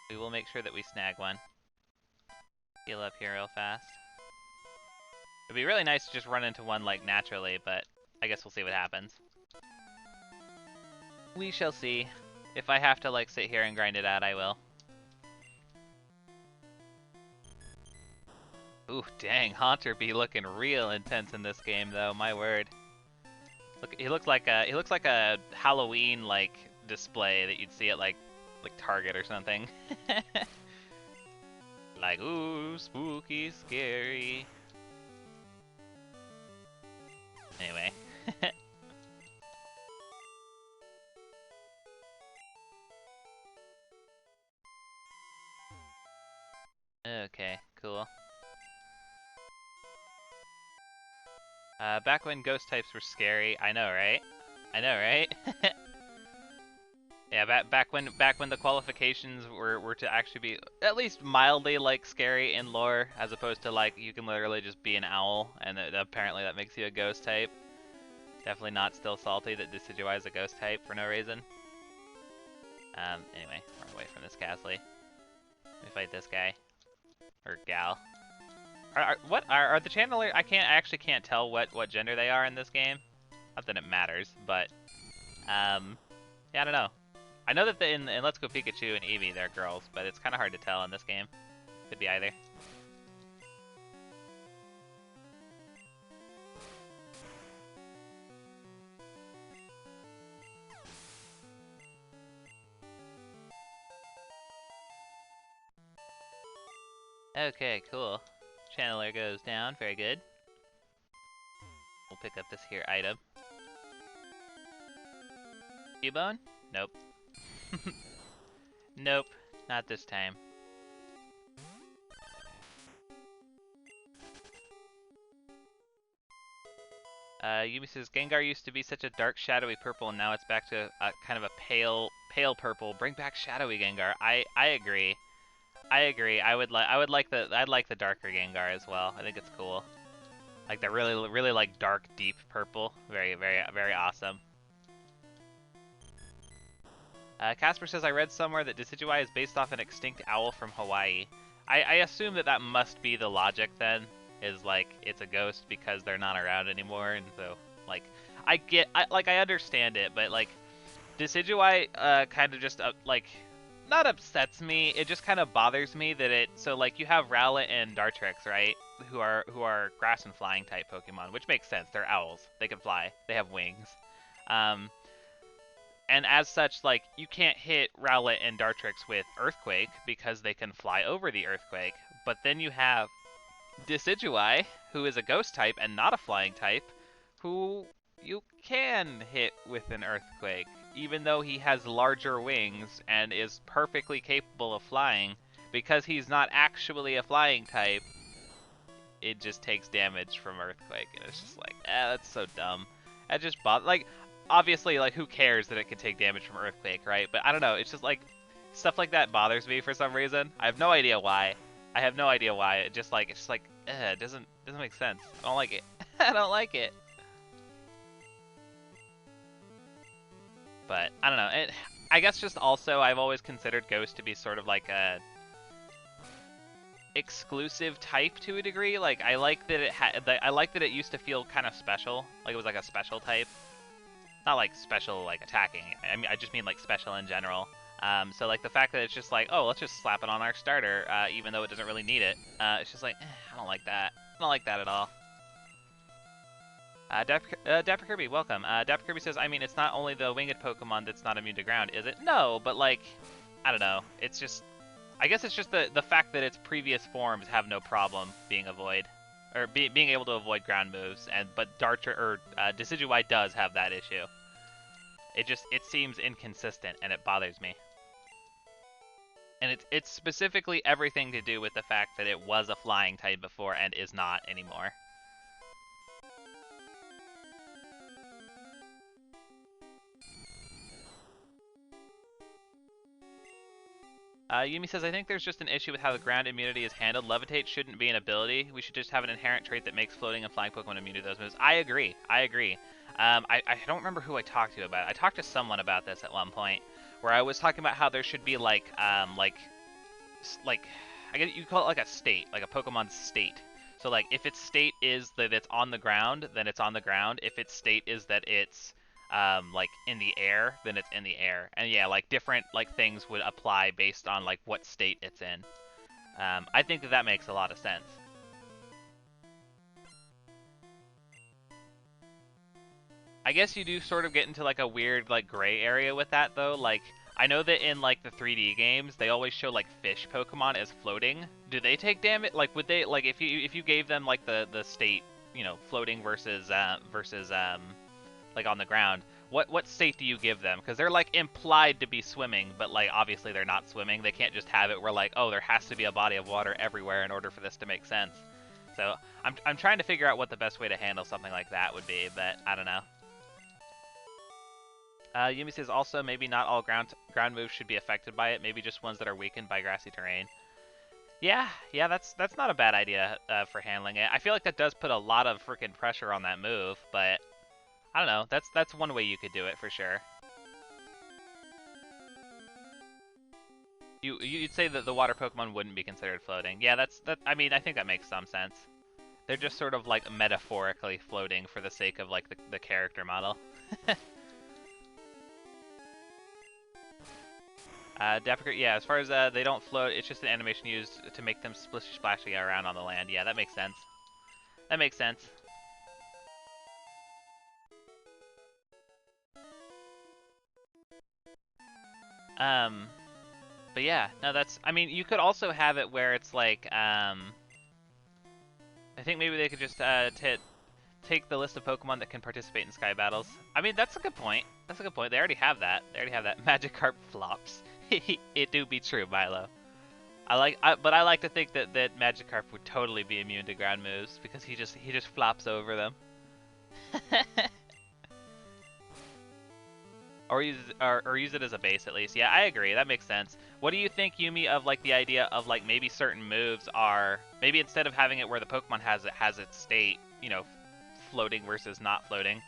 We will make sure that we snag one. Heal up here real fast. It'd be really nice to just run into one, like, naturally, but I guess we'll see what happens. We shall see. If I have to, like, sit here and grind it out, I will. Ooh, dang, Haunter be looking real intense in this game, though. My word. Look, he looks like a Halloween like display that you'd see at like Target or something. Like, ooh, spooky, scary. Anyway. Okay, cool. Back when ghost types were scary, I know, right? I know, right? Yeah, back when the qualifications were to actually be at least mildly like scary in lore, as opposed to like you can literally just be an owl, and apparently that makes you a ghost type. Definitely not still salty that Decidueye is a ghost type for no reason. Anyway, we're away from this Ghastly. Let me fight this guy or gal. What are the Channeler? I actually can't tell what gender they are in this game. Not that it matters, but yeah, I don't know. I know that in Let's Go Pikachu and Eevee they're girls, but it's kind of hard to tell in this game. Could be either. Okay, cool. Channeler goes down, very good. We'll pick up this here item. Cubone? Nope. Nope, not this time. Yumi says, Gengar used to be such a dark, shadowy purple, and now it's back to kind of a pale purple. Bring back shadowy Gengar. I agree. I agree. I'd like the darker Gengar as well. I think it's cool. Like the really like dark, deep purple. Very, very, very awesome. Casper says, I read somewhere that Decidueye is based off an extinct owl from Hawaii. I assume that that must be the logic then, is like it's a ghost because they're not around anymore, and so like I understand it, but like Decidueye kind of just like not upsets me. It just kind of bothers me that so like you have Rowlet and Dartrix, right? Who are grass and flying type Pokemon, which makes sense. They're owls. They can fly. They have wings. Um, and as such, like you can't hit Rowlet and Dartrix with Earthquake because they can fly over the Earthquake. But then you have Decidueye, who is a ghost type and not a flying type, who you can hit with an Earthquake, even though he has larger wings and is perfectly capable of flying. Because he's not actually a flying type, it just takes damage from Earthquake, and it's just like, that's so dumb. That just like, obviously, like, who cares that it can take damage from Earthquake, right? But I don't know, it's just like, stuff like that bothers me for some reason. I have no idea why. I have no idea why. It just like, it's just like, it doesn't make sense. I don't like it. I don't like it. But I don't know. I guess just also I've always considered Ghost to be sort of like a exclusive type to a degree. Like I like that I like that it used to feel kind of special. Like it was like a special type. Not like special like attacking. I mean I just mean like special in general. So like the fact that it's just like, oh, let's just slap it on our starter, even though it doesn't really need it. It's just like, I don't like that. I don't like that at all. Dapper Kirby, welcome. Dapper Kirby says, I mean, it's not only the winged Pokemon that's not immune to ground, is it? No, but like, I don't know. It's just, I guess it's just the fact that its previous forms have no problem being being able to avoid ground moves, but Decidueye does have that issue. It seems inconsistent, and it bothers me. And it's specifically everything to do with the fact that it was a flying type before and is not anymore. Yumi says, I think there's just an issue with how the ground immunity is handled. Levitate shouldn't be an ability. We should just have an inherent trait that makes floating and flying Pokemon immune to those moves. I agree. I don't remember who I talked to about it. I talked to someone about this at one point, where I was talking about how there should be I guess you call it like a state, like a Pokemon state. So like if its state is that it's on the ground, then it's on the ground. If its state is that it's like in the air, then it's in the air. And yeah, like different like things would apply based on like what state it's in. I think that makes a lot of sense. I guess you do sort of get into like a weird like gray area with that though. Like I know that in like the 3D games, they always show like fish Pokemon as floating. Do they take damage? Like would they like if you gave them like the state, you know, floating versus like on the ground, what state do you give them? Because they're like implied to be swimming, but like obviously they're not swimming. They can't just have it where like, oh, there has to be a body of water everywhere in order for this to make sense. So I'm trying to figure out what the best way to handle something like that would be, but I don't know. Yumi says also maybe not all ground moves should be affected by it. Maybe just ones that are weakened by grassy terrain. Yeah, that's not a bad idea for handling it. I feel like that does put a lot of freaking pressure on that move, but I don't know. That's one way you could do it for sure. You'd say that the water Pokemon wouldn't be considered floating. Yeah, I mean, I think that makes some sense. They're just sort of like metaphorically floating for the sake of like the character model. Yeah, as far as they don't float, it's just an animation used to make them splishy splashy around on the land. Yeah, that makes sense. That makes sense. But yeah, no, I mean, you could also have it where it's like, I think maybe they could just take the list of Pokemon that can participate in Sky Battles. I mean, that's a good point. That's a good point. They already have that. Magikarp flops. It do be true, Milo. But I like to think that Magikarp would totally be immune to ground moves because he just flops over them. Or use it as a base at least. Yeah, I agree. That makes sense. What do you think, Yumi, of like the idea of like maybe certain moves are maybe instead of having it where the Pokemon has its state, you know, floating versus not floating.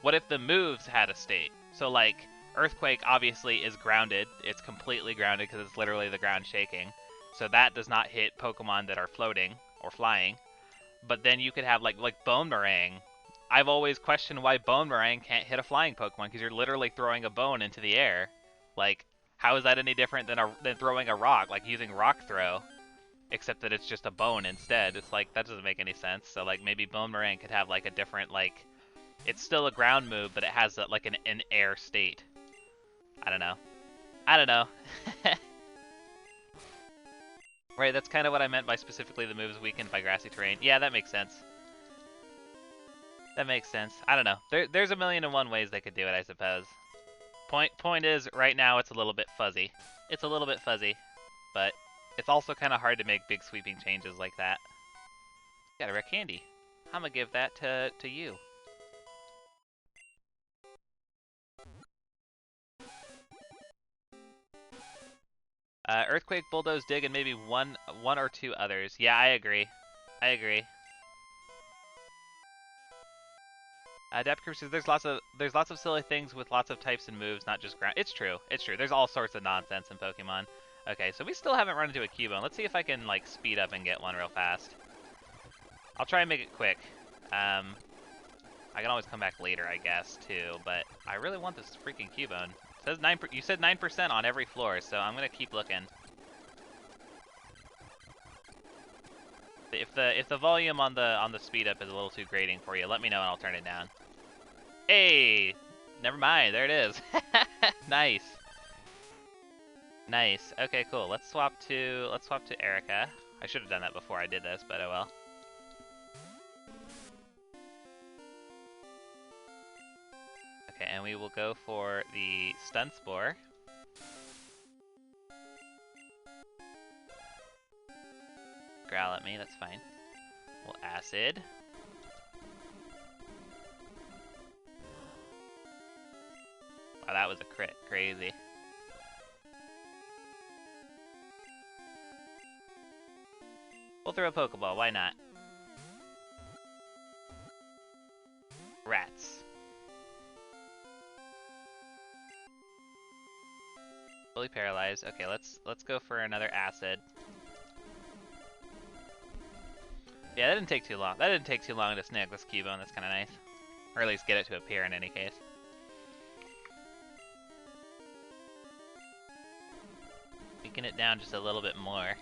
What if the moves had a state? So like Earthquake obviously is grounded. It's completely grounded because it's literally the ground shaking. So that does not hit Pokemon that are floating or flying. But then you could have like Bonemerang. I've always questioned why Bonemerang can't hit a flying Pokemon because you're literally throwing a bone into the air. Like, how is that any different than throwing a rock, like using Rock Throw? Except that it's just a bone instead. It's like, that doesn't make any sense. So like maybe Bonemerang could have like a different, like, it's still a ground move, but it has like an air state. I don't know. I don't know. Right, that's kind of what I meant by specifically the moves weakened by grassy terrain. Yeah, that makes sense. That makes sense. I don't know. There's a million and one ways they could do it, I suppose. Point is, right now it's a little bit fuzzy. It's a little bit fuzzy, but it's also kind of hard to make big sweeping changes like that. Got a rare candy. I'm gonna give that to you. Earthquake, Bulldoze, Dig, and maybe one or two others. Yeah, I agree. I agree. Adaptive Cruisers, there's lots of silly things with lots of types and moves, not just ground. It's true. It's true. There's all sorts of nonsense in Pokemon. Okay, so we still haven't run into a Cubone. Let's see if I can like speed up and get one real fast. I'll try and make it quick. I can always come back later, I guess, too. But I really want this freaking Cubone. It says 9. You said 9% on every floor, so I'm gonna keep looking. If the volume on the speed up is a little too grating for you, let me know and I'll turn it down. Hey, never mind. There it is. Nice. Nice. Okay, cool. Let's swap to Erica. I should have done that before I did this, but oh well. Okay, and we will go for the Stun Spore. Growl at me, that's fine. We'll Acid. Wow, that was a crit. Crazy. We'll throw a Pokeball, why not? Rats. Fully paralyzed. Okay, let's go for another Acid. Yeah, that didn't take too long. That didn't take too long to snag this Cubone. That's kind of nice. Or at least get it to appear in any case. Weaken it down just a little bit more.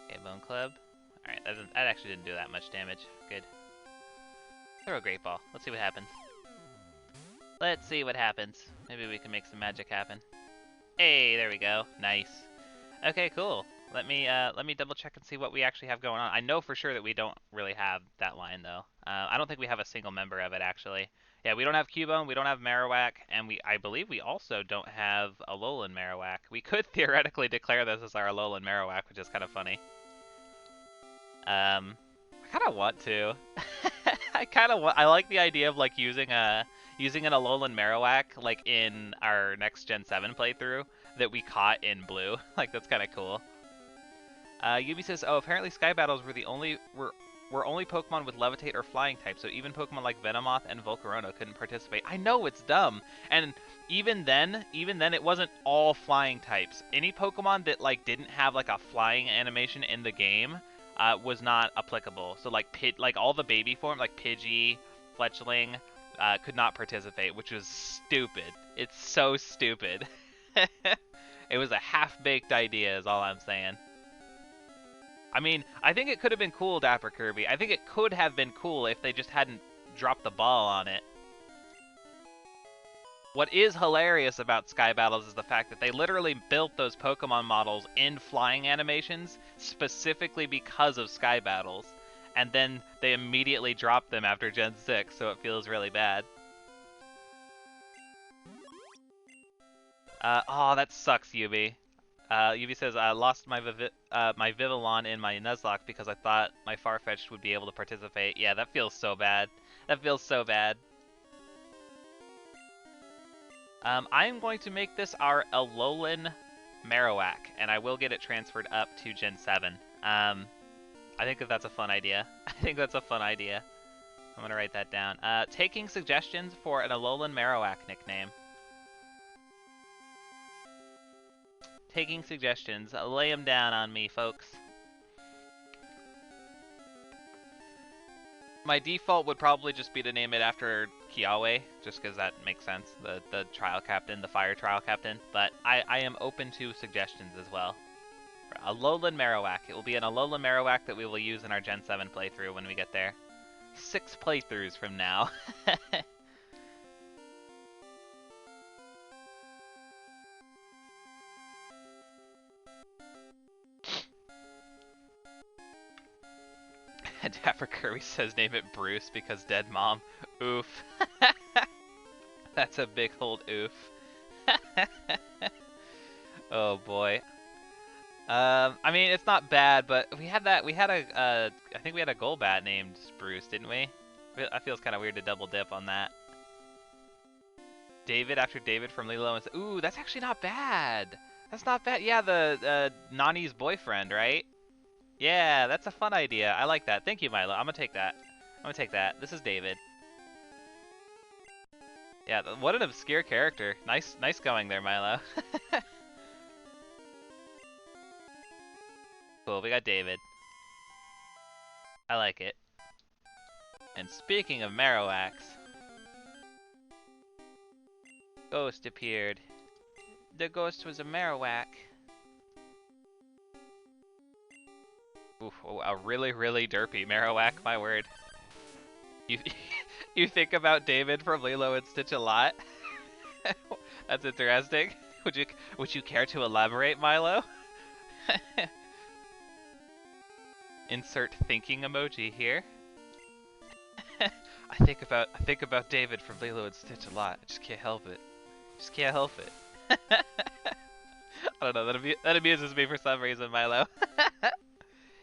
Okay, Bone Club. Alright, that actually didn't do that much damage. Good. Throw a Great Ball. Let's see what happens. Let's see what happens. Maybe we can make some magic happen. Hey, there we go. Nice. Okay, cool. Let me double check and see what we actually have going on. I know for sure that we don't really have that line though. I don't think we have a single member of it actually. Yeah, we don't have Cubone, we don't have Marowak, and I believe we also don't have Alolan Marowak. We could theoretically declare this as our Alolan Marowak, which is kind of funny. I kind of want to. I like the idea of like using an Alolan Marowak like in our next Gen 7 playthrough that we caught in blue. Like that's kind of cool. Yubi says, "Oh, apparently Sky Battles were only Pokemon with Levitate or Flying type, so even Pokemon like Venomoth and Volcarona couldn't participate." I know, it's dumb. And even then it wasn't all Flying types. Any Pokemon that like didn't have like a flying animation in the game was not applicable. So like all the baby form, like Pidgey, Fletchling, could not participate, which was stupid. It's so stupid. It was a half-baked idea is all I'm saying. I mean, I think it could have been cool, Dapper Kirby. I think it could have been cool if they just hadn't dropped the ball on it. What is hilarious about Sky Battles is the fact that they literally built those Pokemon models in flying animations specifically because of Sky Battles. And then they immediately dropped them after Gen 6, so it feels really bad. Oh, that sucks, Yubi. Yubi says, I lost my Vivillon in my Nuzlocke because I thought my Farfetch'd would be able to participate. Yeah, that feels so bad. That feels so bad. I'm going to make this our Alolan Marowak, and I will get it transferred up to Gen 7. I think that's a fun idea. I think that's a fun idea. I'm gonna write that down. Taking suggestions for an Alolan Marowak nickname. Taking suggestions. Lay them down on me, folks. My default would probably just be to name it after Kiawe, just because that makes sense. The trial captain, the fire trial captain. But I am open to suggestions as well. Alolan Marowak. It will be an Alolan Marowak that we will use in our Gen 7 playthrough when we get there. 6 playthroughs from now. Dapper Kirby says name it Bruce because dead mom. Oof. That's a big old oof. Oh boy. I mean, it's not bad, but we had I think we had a Golbat named Bruce, didn't we? It feels kind of weird to double dip on that. David after David from Lilo and... Ooh, that's actually not bad. That's not bad. Yeah, the Nani's boyfriend, right? Yeah, that's a fun idea. I like that. Thank you, Milo. I'm gonna take that. I'm gonna take that. This is David. Yeah, what an obscure character. Nice going there, Milo. Cool, we got David. I like it. And speaking of Marowaks, Ghost appeared. The ghost was a Marowak. Oof, a really, really derpy Marowak, my word. You you think about David from Lilo and Stitch a lot? That's interesting. Would you care to elaborate, Milo? Insert thinking emoji here. I think about David from Lilo and Stitch a lot. I just can't help it. Just can't help it. I don't know, that amuses me for some reason, Milo.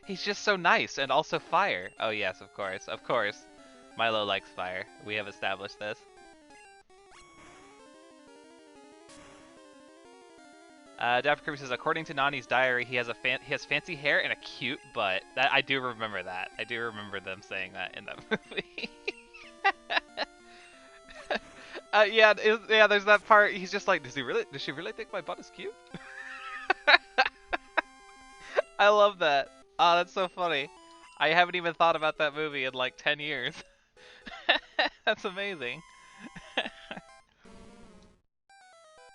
He's just so nice and also fire. Oh yes, of course. Of course. Milo likes fire. We have established this. Dapper Kirby says, according to Nani's diary, he has fancy hair and a cute butt. That I do remember that. I do remember them saying that in that movie. Yeah, there's that part. He's just like, does she really think my butt is cute? I love that. Oh, that's so funny. I haven't even thought about that movie in like 10 years. That's amazing.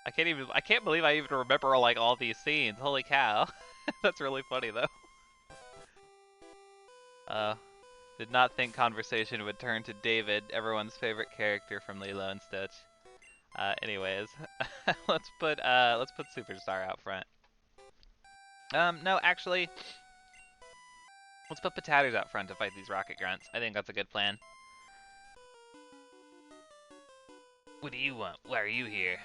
I can't believe I even remember like all these scenes. Holy cow. That's really funny though. Did not think conversation would turn to David, everyone's favorite character from Lilo and Stitch. Anyways, let's put Superstar out front. No, actually, let's put Potatos out front to fight these Rocket Grunts. I think that's a good plan. What do you want? Why are you here?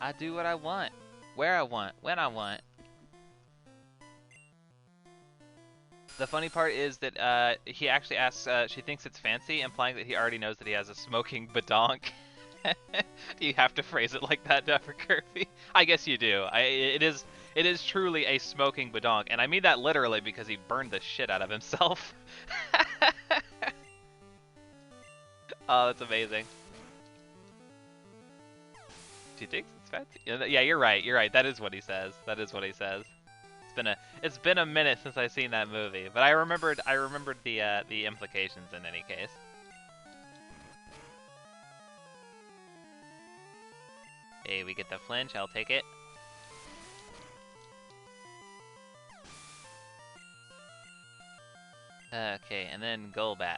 I do what I want, where I want, when I want. The funny part is that he actually asks, she thinks it's fancy, implying that he already knows that he has a smoking badonk. You have to phrase it like that, Dapper Kirby. I guess you do. It is truly a smoking badonk, and I mean that literally because he burned the shit out of himself. Oh, that's amazing. She thinks it's fancy? Yeah, you're right. You're right. That is what he says. That is what he says. It's been a minute since I've seen that movie, but I remembered the implications in any case. Hey, we get the flinch. I'll take it. Okay, and then Golbat.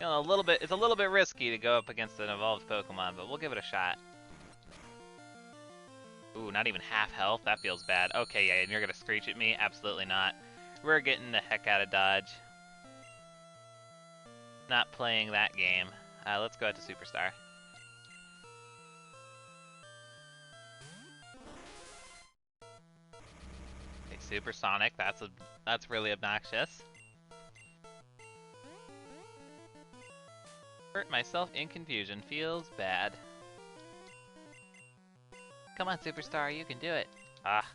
You know, it's a little bit risky to go up against an evolved Pokemon, but we'll give it a shot. Ooh, not even half health? That feels bad. Okay, yeah, and you're gonna screech at me? Absolutely not. We're getting the heck out of Dodge. Not playing that game. Let's go out to Superstar. Okay, Supersonic, that's really obnoxious. Hurt myself in confusion. Feels bad. Come on, Superstar, you can do it. Ah.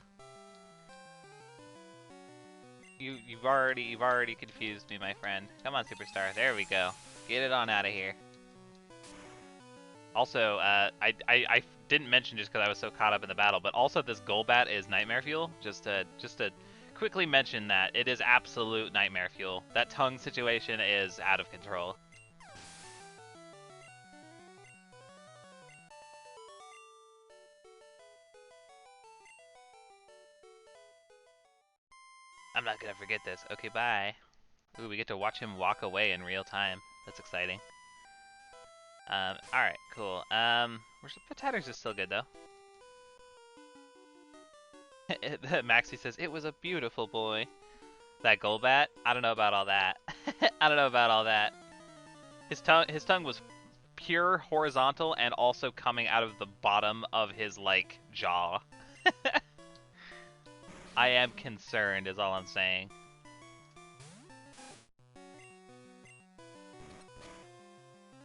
You've already confused me, my friend. Come on, Superstar. There we go. Get it on out of here. Also, I didn't mention just because I was so caught up in the battle, but also this Golbat is nightmare fuel. Just to quickly mention that it is absolute nightmare fuel. That tongue situation is out of control. I'm not gonna forget this. Okay, bye. Ooh, we get to watch him walk away in real time. That's exciting. All right, cool. Potatoes is still good though. Maxie says it was a beautiful boy. That Golbat, I don't know about all that. I don't know about all that. His tongue was pure horizontal and also coming out of the bottom of his like jaw. I am concerned, is all I'm saying.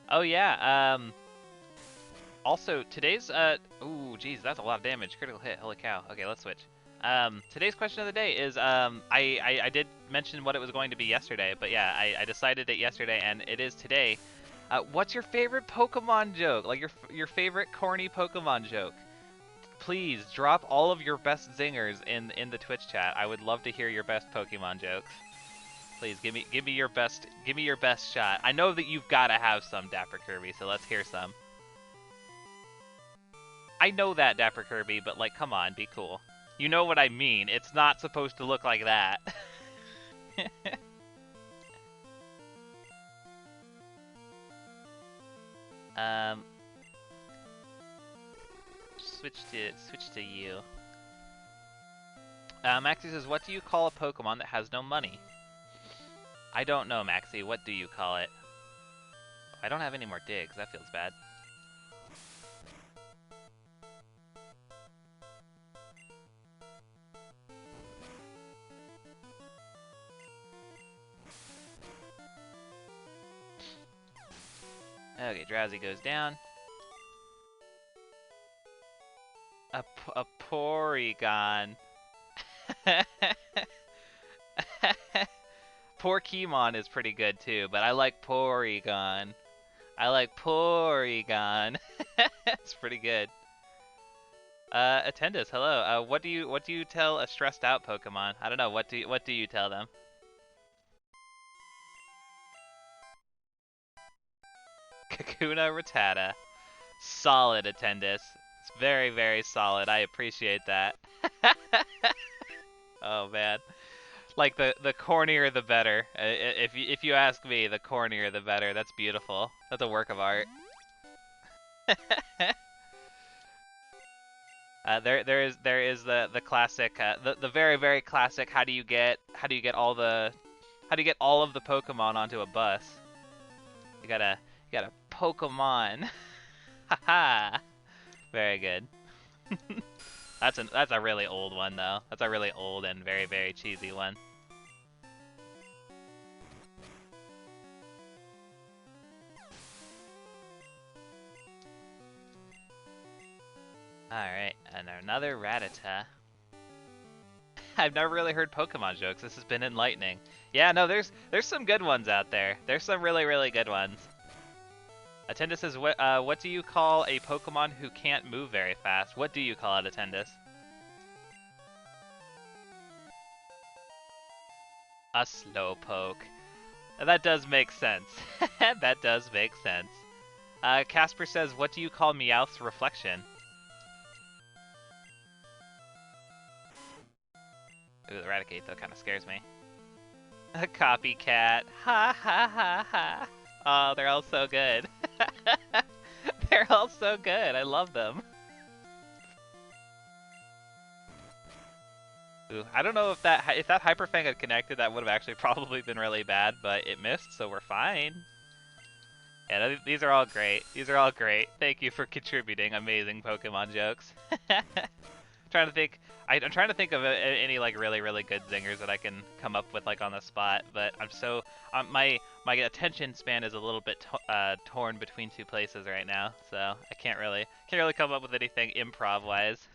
Oh yeah. Also today's ooh geez, that's a lot of damage. Critical hit. Holy cow. Okay, let's switch. Today's question of the day is I did mention what it was going to be yesterday, but yeah, I decided it yesterday and it is today. What's your favorite Pokemon joke? Like your favorite corny Pokemon joke? Please drop all of your best zingers in the Twitch chat. I would love to hear your best Pokemon jokes. Please give me your best shot. I know that you've got to have some, Dapper Kirby, so let's hear some. I know that, Dapper Kirby, but like, come on, be cool. You know what I mean. It's not supposed to look like that. um, switch to you. Maxie says, "What do you call a Pokemon that has no money?" I don't know, Maxie. What do you call it? I don't have any more digs. That feels bad. Okay, Drowsy goes down. A Porygon. Porkemon is pretty good too, but I like Porygon. I like Porygon. It's pretty good. Attendus, hello. What do you tell a stressed out Pokemon? I don't know. What do you tell them? Kakuna Rattata. Solid, Attendus. It's very, very solid. I appreciate that. Oh man. Like the cornier the better. If you ask me, the cornier the better. That's beautiful. That's a work of art. There is the classic the very very classic how do you get all of the Pokemon onto a bus? You gotta Pokemon. Haha. Very good. That's a really old one though. That's a really old and very very cheesy one. All right, and another Rattata. I've never really heard Pokemon jokes. This has been enlightening. Yeah, no, there's some good ones out there. There's some really really good ones. Attendus says, what do you call a Pokemon who can't move very fast? What do you call it, Attendus? A Slowpoke. That does make sense. That does make sense. Casper says, what do you call Meowth's reflection? Ooh, the Raticate though kind of scares me. A copycat. Ha ha ha ha. Oh, they're all so good. They're all so good. I love them. Ooh, I don't know if that Hyper Fang had connected, that would have actually probably been really bad, but it missed, so we're fine. Yeah, these are all great. These are all great. Thank you for contributing amazing Pokemon jokes. Trying to think. I'm trying to think of any like really really good zingers that I can come up with like on the spot, but I'm so my attention span is a little bit torn between two places right now, so I can't really come up with anything improv wise.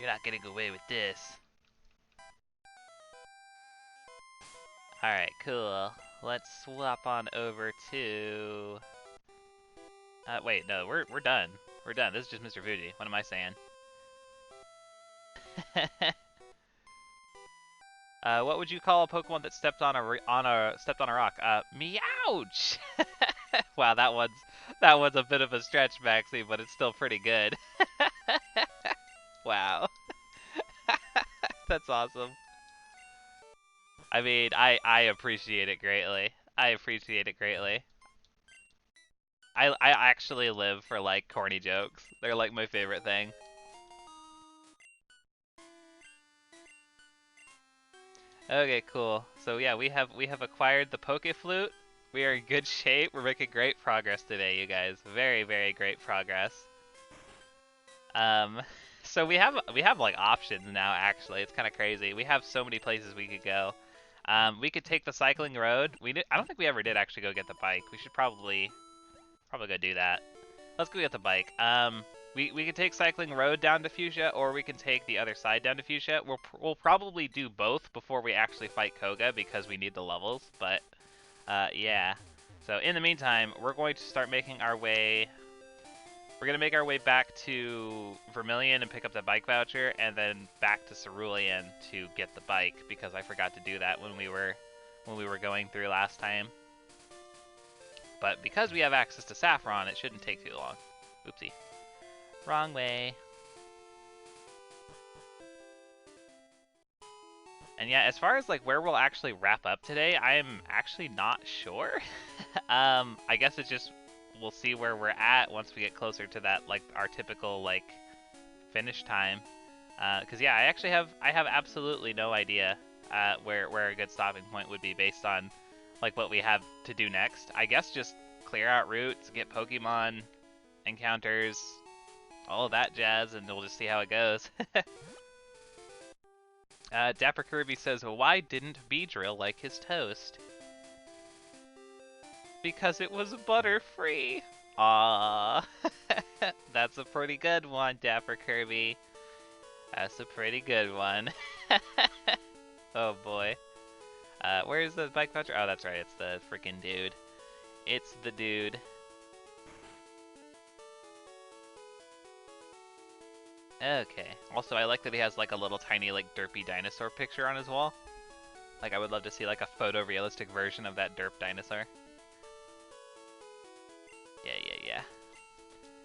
You're not getting away with this. Alright, cool. Let's swap on over to... wait, no, we're done. We're done. This is just Mr. Fuji. What am I saying? What would you call a Pokemon that stepped on a rock? Meowch! Wow, that one's a bit of a stretch, Maxie, but it's still pretty good. Wow. That's awesome. I mean, I appreciate it greatly. I appreciate it greatly. I actually live for like corny jokes. They're like my favorite thing. Okay, cool. So yeah, we have acquired the Poke Flute. We are in good shape. We're making great progress today, you guys. Very, very great progress. Um, so we have like options now. Actually, it's kind of crazy. We have so many places we could go. We could take the cycling road. I don't think we ever did actually go get the bike. We should probably go do that. Let's go get the bike. We can take cycling road down to Fuchsia, or we can take the other side down to Fuchsia. We'll probably do both before we actually fight Koga because we need the levels. But yeah. So in the meantime, we're going to start making our way. We're gonna make our way back to Vermilion and pick up the bike voucher, and then back to Cerulean to get the bike because I forgot to do that when we were going through last time. But because we have access to Saffron, it shouldn't take too long. Oopsie. Wrong way. And yeah, as far as like where we'll actually wrap up today, I'm actually not sure. I guess it's just we'll see where we're at once we get closer to that like our typical like finish time. Cause yeah, I have absolutely no idea where a good stopping point would be based on like what we have to do next. I guess just clear out routes, get Pokemon encounters, all of that jazz, and we'll just see how it goes. Dapper Kirby says, why didn't Beedrill like his toast? Because it was butter-free. Aww. That's a pretty good one, Dapper Kirby. That's a pretty good one. Oh boy. Where's the bike voucher? Oh, that's right, it's the freaking dude. It's the dude. Okay. Also, I like that he has like a little tiny like derpy dinosaur picture on his wall. Like I would love to see like a photorealistic version of that derp dinosaur. Yeah.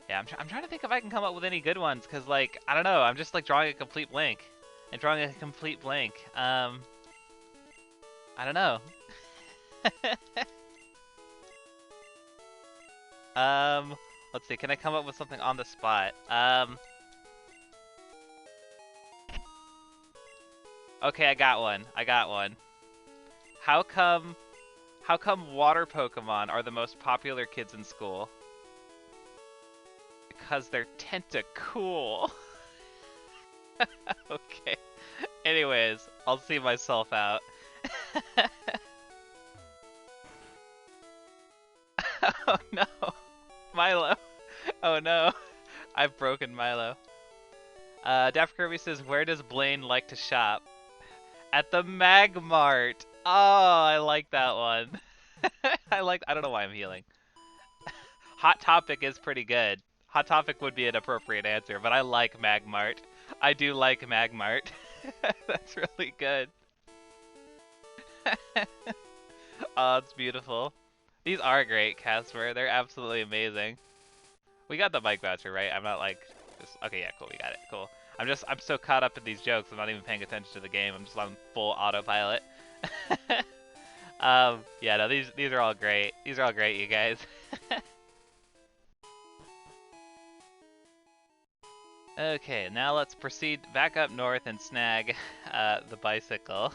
Yeah, I'm trying to think if I can come up with any good ones, cause like I don't know, I'm just like drawing a complete blank. I don't know. Let's see. Can I come up with something on the spot? Okay, I got one. How come water Pokemon are the most popular kids in school? Because they're tentacool. Okay. Anyways, I'll see myself out. Oh no. Milo. Oh no. I've broken Milo. Daft Kirby says, where does Blaine like to shop? At the Magmart. Oh, I like that one. I don't know why I'm healing. Hot Topic is pretty good. Hot Topic would be an appropriate answer, but I like Magmart. I do like Magmart. That's really good. Oh, it's beautiful. These are great, Casper. They're absolutely amazing. We got the bike voucher, right? I'm not like just okay, yeah, cool, we got it. Cool. I'm so caught up in these jokes, I'm not even paying attention to the game. I'm just on full autopilot. Yeah, no, these are all great. These are all great, you guys. Okay, now let's proceed back up north and snag the bicycle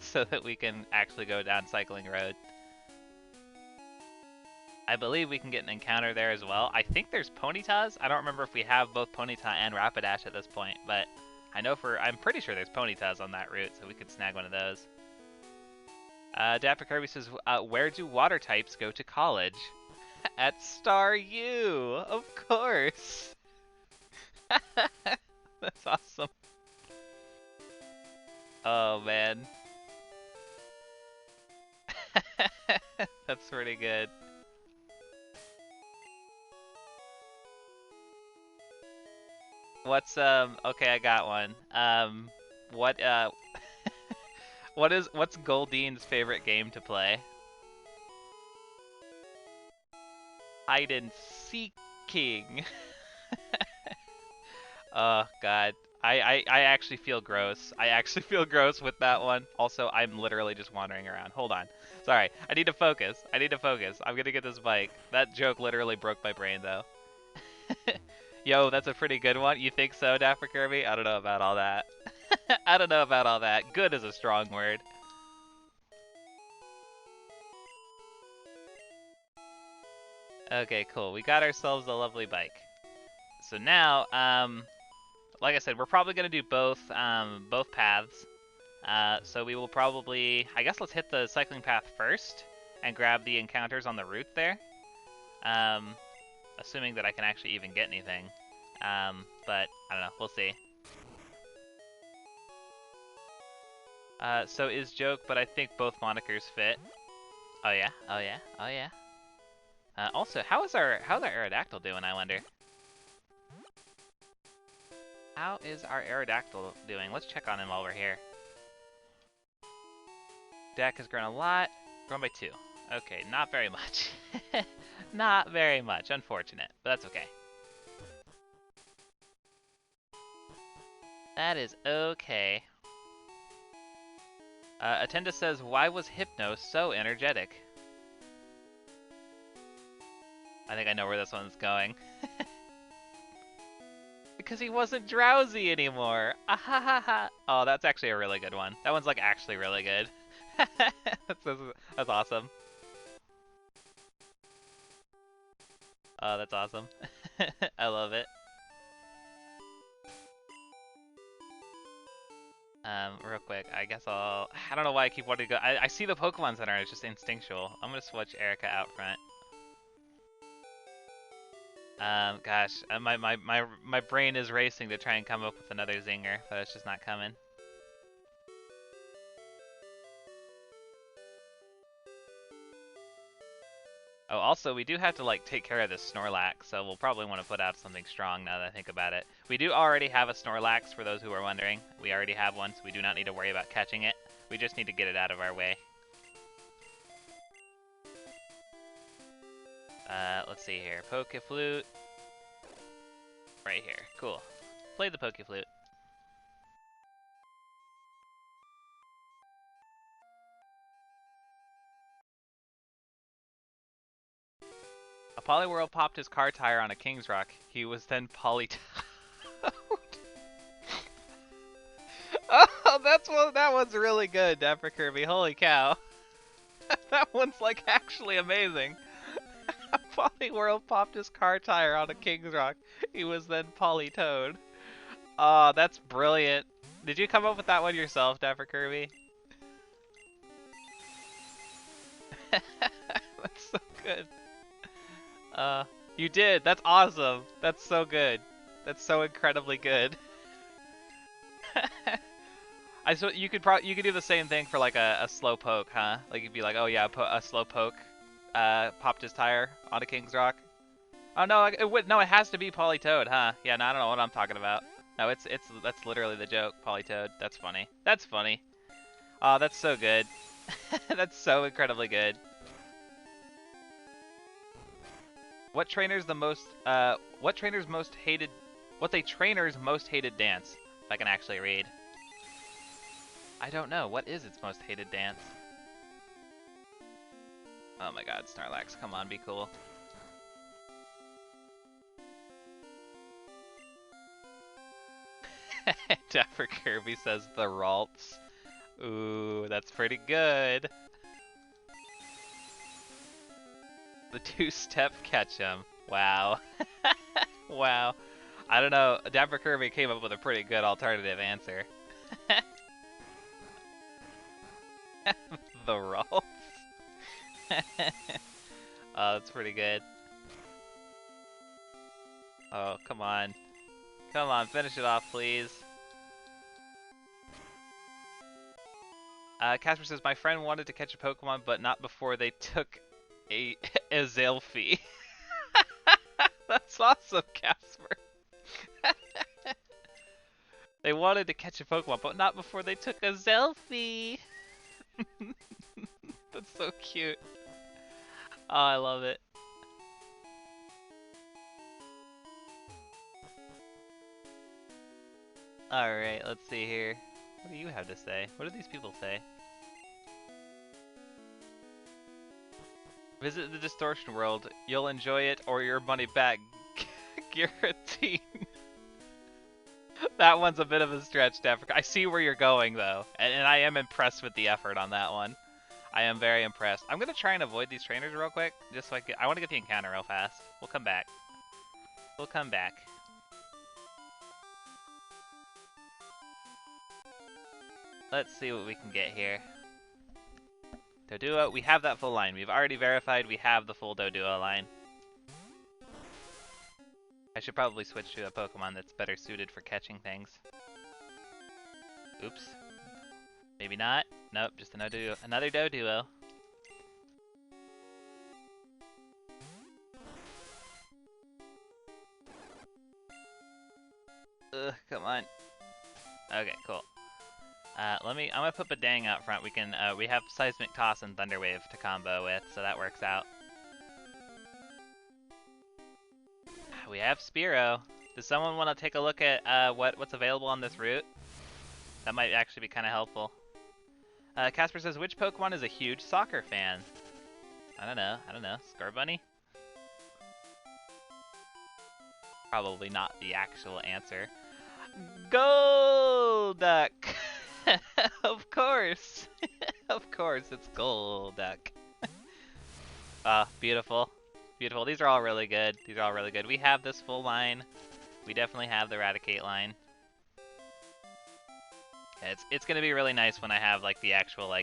so that we can actually go down Cycling Road. I believe we can get an encounter there as well. I think there's Ponytas. I don't remember if we have both Ponyta and Rapidash at this point, but I'm pretty sure there's Ponytas on that route, so we could snag one of those. Dapper Kirby says, where do water types go to college? At Star U, of course. That's awesome. Oh man. That's pretty good. What's okay, I got one. What what's Goldine's favorite game to play? Hide and seeking. Oh god. I actually feel gross. I actually feel gross with that one. Also, I'm literally just wandering around. Hold on. Sorry. I need to focus. I need to focus. I'm gonna get this bike. That joke literally broke my brain though. Yo, that's a pretty good one. You think so, Dapper Kirby? I don't know about all that. I don't know about all that. Good is a strong word. Okay, cool. We got ourselves a lovely bike. So now, like I said, we're probably gonna do both paths. So we will probably, I guess let's hit the cycling path first and grab the encounters on the route there. Um, assuming that I can actually even get anything. But I don't know, we'll see. So is joke, but I think both monikers fit. Oh yeah, oh yeah, oh yeah. Also, how's our Aerodactyl doing, I wonder? How is our Aerodactyl doing? Let's check on him while we're here. Deck has grown a lot. Grown by 2. Okay, not very much. Not very much. Unfortunate, but that's okay. That is okay. Attenda says, why was Hypno so energetic? I think I know where this one's going. Because he wasn't drowsy anymore. Ahahaha. Oh, that's actually a really good one. That one's like actually really good. That's awesome. Oh, that's awesome. I love it. Real quick, I guess I don't know why I keep wanting to go. I see the Pokemon Center and it's just instinctual. I'm gonna switch Erica out front. Gosh, my brain is racing to try and come up with another zinger, but it's just not coming. Oh, also, we do have to, like, take care of this Snorlax, so we'll probably want to put out something strong now that I think about it. We do already have a Snorlax, for those who are wondering. We already have one, so we do not need to worry about catching it. We just need to get it out of our way. Let's see here. Pokeflute. Right here. Cool. Play the Pokeflute. A Poliwhirl popped his car tire on a King's Rock. He was then polytoed. Oh, that one's really good, Dapper Kirby. Holy cow. That one's like actually amazing. A Poliwhirl popped his car tire on a King's Rock. He was then polytoed. Oh, that's brilliant. Did you come up with that one yourself, Dapper Kirby? That's so good. You did. That's awesome. That's so good. That's so incredibly good. You could do the same thing for like a slow poke, huh? Like you'd be like, oh yeah, a slow poke popped his tire on a King's Rock. Oh no, it has to be Politoed, huh? Yeah, no, I don't know what I'm talking about. No, that's literally the joke, Politoed. That's funny. That's funny. Oh, that's so good. That's so incredibly good. What trainer's most hated dance? If I can actually read. I don't know. What is its most hated dance? Oh my god, Snorlax, come on, be cool. Dapper Kirby says the Ralts. Ooh, that's pretty good. The two-step catch him. Wow. Wow. I don't know. Dapper Kirby came up with a pretty good alternative answer. The Ralts. Oh, that's pretty good. Oh, come on. Come on, finish it off, please. Casper says, my friend wanted to catch a Pokemon, but not before they took a Azelfie. That's awesome, Casper. They wanted to catch a Pokemon, but not before they took a selfie. That's so cute. Oh, I love it. Alright, let's see here. What do you have to say? What do these people say? Visit the Distortion World. You'll enjoy it or your money back. Guaranteed. That one's a bit of a stretch, Africa. I see where you're going, though. And I am impressed with the effort on that one. I am very impressed. I'm going to try and avoid these trainers real quick. Just so I want to get the encounter real fast. We'll come back. We'll come back. Let's see what we can get here. Doduo, we have that full line. We've already verified we have the full Doduo line. I should probably switch to a Pokemon that's better suited for catching things. Oops. Maybe not. Nope, just another Doduo. Ugh, come on. Okay, cool. I'm gonna put Badang out front. We have Seismic Toss and Thunder Wave to combo with, so that works out. We have Spearow. Does someone want to take a look at what's available on this route? That might actually be kind of helpful. Casper says, which Pokemon is a huge soccer fan? I don't know. Scorbunny? Probably not the actual answer. Golduck! Of course! Of course, it's Golduck. Ah, beautiful. Beautiful. These are all really good. We have this full line. We definitely have the Raticate line. It's gonna be really nice when I have like the actual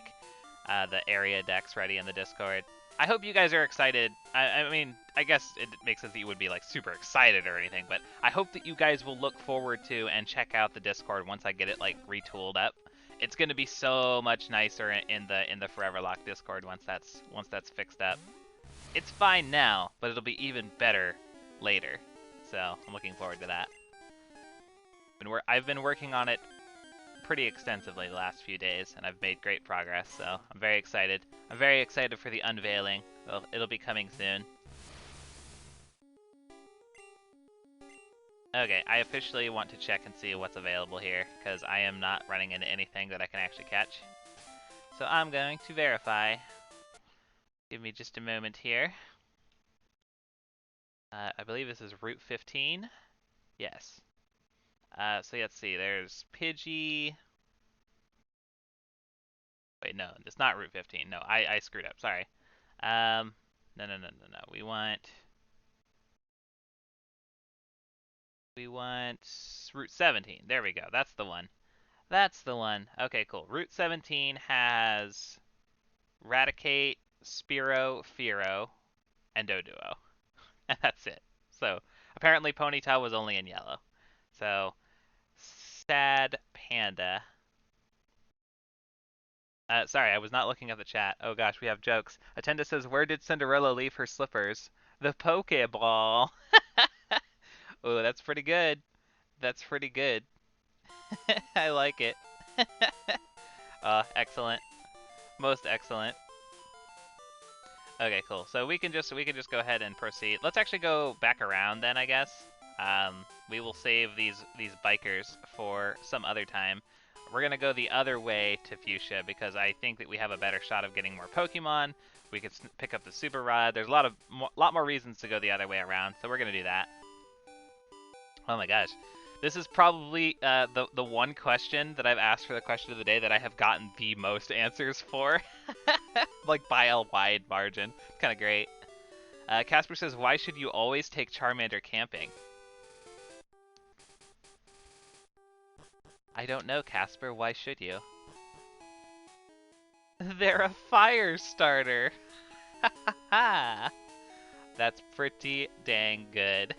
the area decks ready in the Discord. I hope you guys are excited. I mean, I guess it makes sense that you would be like super excited or anything, but I hope that you guys will look forward to and check out the Discord once I get it like retooled up. It's gonna be so much nicer in the Foreverlocke Discord once that's fixed up. It's fine now, but it'll be even better later. So I'm looking forward to that. I've been working on it pretty extensively the last few days, and I've made great progress, so I'm very excited. I'm very excited for the unveiling. It'll be coming soon. Okay, I officially want to check and see what's available here, because I am not running into anything that I can actually catch. So I'm going to verify. Give me just a moment here. I believe this is Route 15. Yes. So let's see, there's Pidgey. Wait, no, it's not Route 15. No, I screwed up, sorry. No. We want Route 17. There we go, that's the one. That's the one. Okay, cool. Route 17 has Raticate, Spearow, Fearow, and Doduo. And that's it. So, apparently Ponyta was only in yellow. So, sad panda. Sorry, I was not looking at the chat. Oh gosh, we have jokes. Attenda says, where did Cinderella leave her slippers? The Pokeball. Oh, that's pretty good. That's pretty good. I like it. Excellent. Most excellent. Okay, cool. So we can just go ahead and proceed. Let's actually go back around then, I guess. We will save these bikers for some other time. We're gonna go the other way to Fuchsia because I think that we have a better shot of getting more Pokemon. We could pick up the Super Rod. There's a lot more reasons to go the other way around, so we're gonna do that. Oh my gosh. This is probably the one question that I've asked for the question of the day that I have gotten the most answers for. Like by a wide margin. Kind of great. Casper says, why should you always take Charmander camping? I don't know, Casper. Why should you? They're a fire starter. Ha ha ha. That's pretty dang good.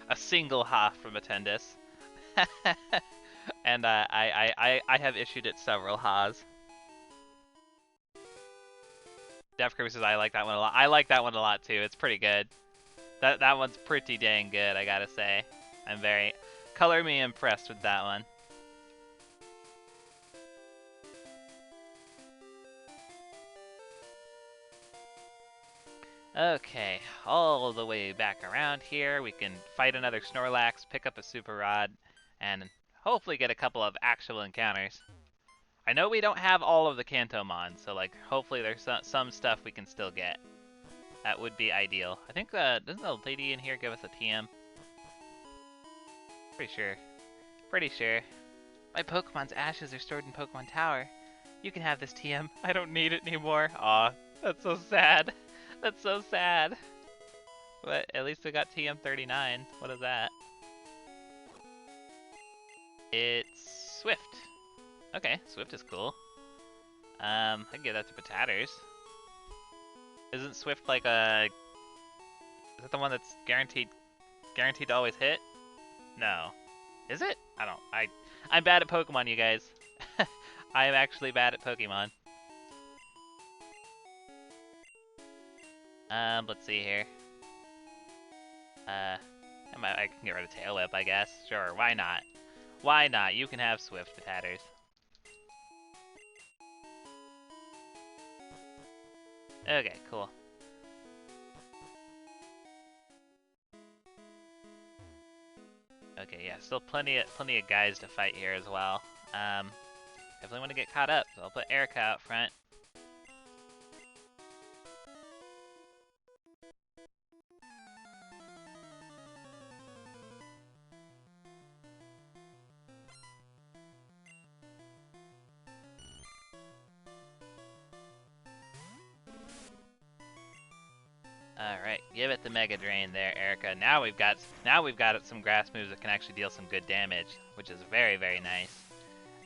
A single half from Attendus. And I have issued it several Haas. Def Kirby says I like that one a lot. I like that one a lot too. It's pretty good. That one's pretty dang good, I gotta say. I'm very color me impressed with that one. Okay, all the way back around here, we can fight another Snorlax, pick up a Super Rod, and hopefully get a couple of actual encounters. I know we don't have all of the Kantomon, so like hopefully there's some stuff we can still get. That would be ideal. I think doesn't the lady in here give us a TM? Pretty sure. Pretty sure. My Pokemon's ashes are stored in Pokemon Tower. You can have this TM. I don't need it anymore. Aw, that's so sad. That's so sad. But at least we got TM39. What is that? It's Swift. Okay, Swift is cool. I can give that to Potaters. Isn't Swift like a... Is that the one that's guaranteed to always hit? No. Is it? I'm bad at Pokemon, you guys. I am actually bad at Pokemon. Let's see here. I can get rid of Tail Whip, I guess. Sure, why not? Why not? You can have Swift, Potaters. Okay, cool. Okay, yeah, still plenty of guys to fight here as well. Definitely want to get caught up, so I'll put Erica out front. Alright, give it the Mega Drain there, Erica. Now we've got some grass moves that can actually deal some good damage, which is very, very nice.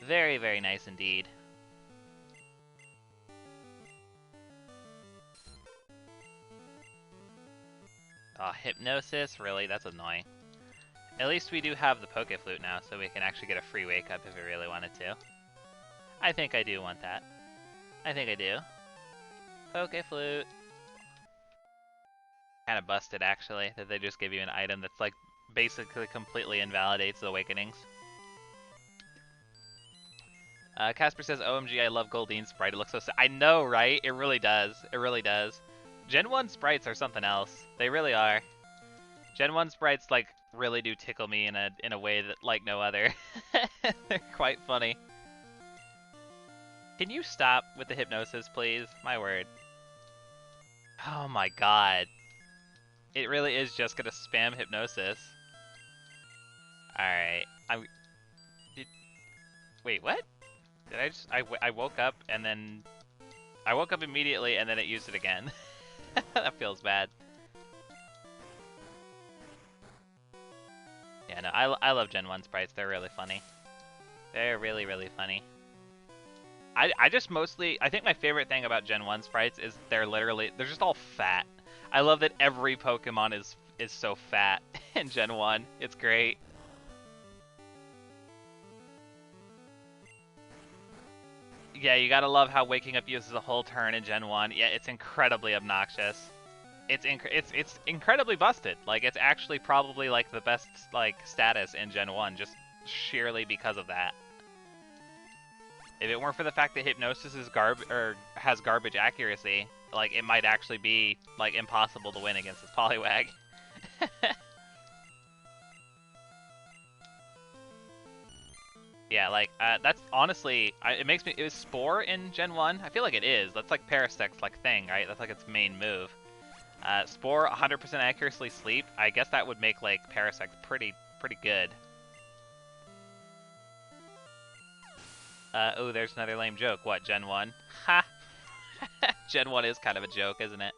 Very, very nice indeed. Oh, Hypnosis? Really? That's annoying. At least we do have the Poke Flute now, so we can actually get a free Wake Up if we really wanted to. I think I do want that. I think I do. Poke Flute. Kind of busted, actually, that they just give you an item that's, like, basically completely invalidates the Awakenings. Casper says, OMG, I love Goldine's sprite. It looks so sad. I know, right? It really does. It really does. Gen 1 sprites are something else. They really are. Gen 1 sprites, like, really do tickle me in a way that, like, no other. They're quite funny. Can you stop with the Hypnosis, please? My word. Oh my god. It really is just gonna spam Hypnosis. Alright. Wait, what? Did I just... I woke up and then... I woke up immediately and then it used it again. That feels bad. Yeah, no, I love Gen 1 sprites. They're really funny. They're really, really funny. I just mostly... I think my favorite thing about Gen 1 sprites is they're just all fat. I love that every Pokemon is so fat in Gen 1. It's great. Yeah, you gotta love how waking up uses a whole turn in Gen 1. Yeah, it's incredibly obnoxious. It's incredibly busted. Like, it's actually probably, like, the best, like, status in Gen 1, just sheerly because of that. If it weren't for the fact that Hypnosis is has garbage accuracy, like, it might actually be, like, impossible to win against this Poliwag. Yeah, like, that's honestly, it makes me, is Spore in Gen 1? I feel like it is. That's like Parasect's, like, thing, right? That's like its main move. Spore, 100% accuracy sleep. I guess that would make, like, Parasect pretty good. Oh, there's another lame joke. What, Gen 1? Ha! Gen 1 is kind of a joke, isn't it?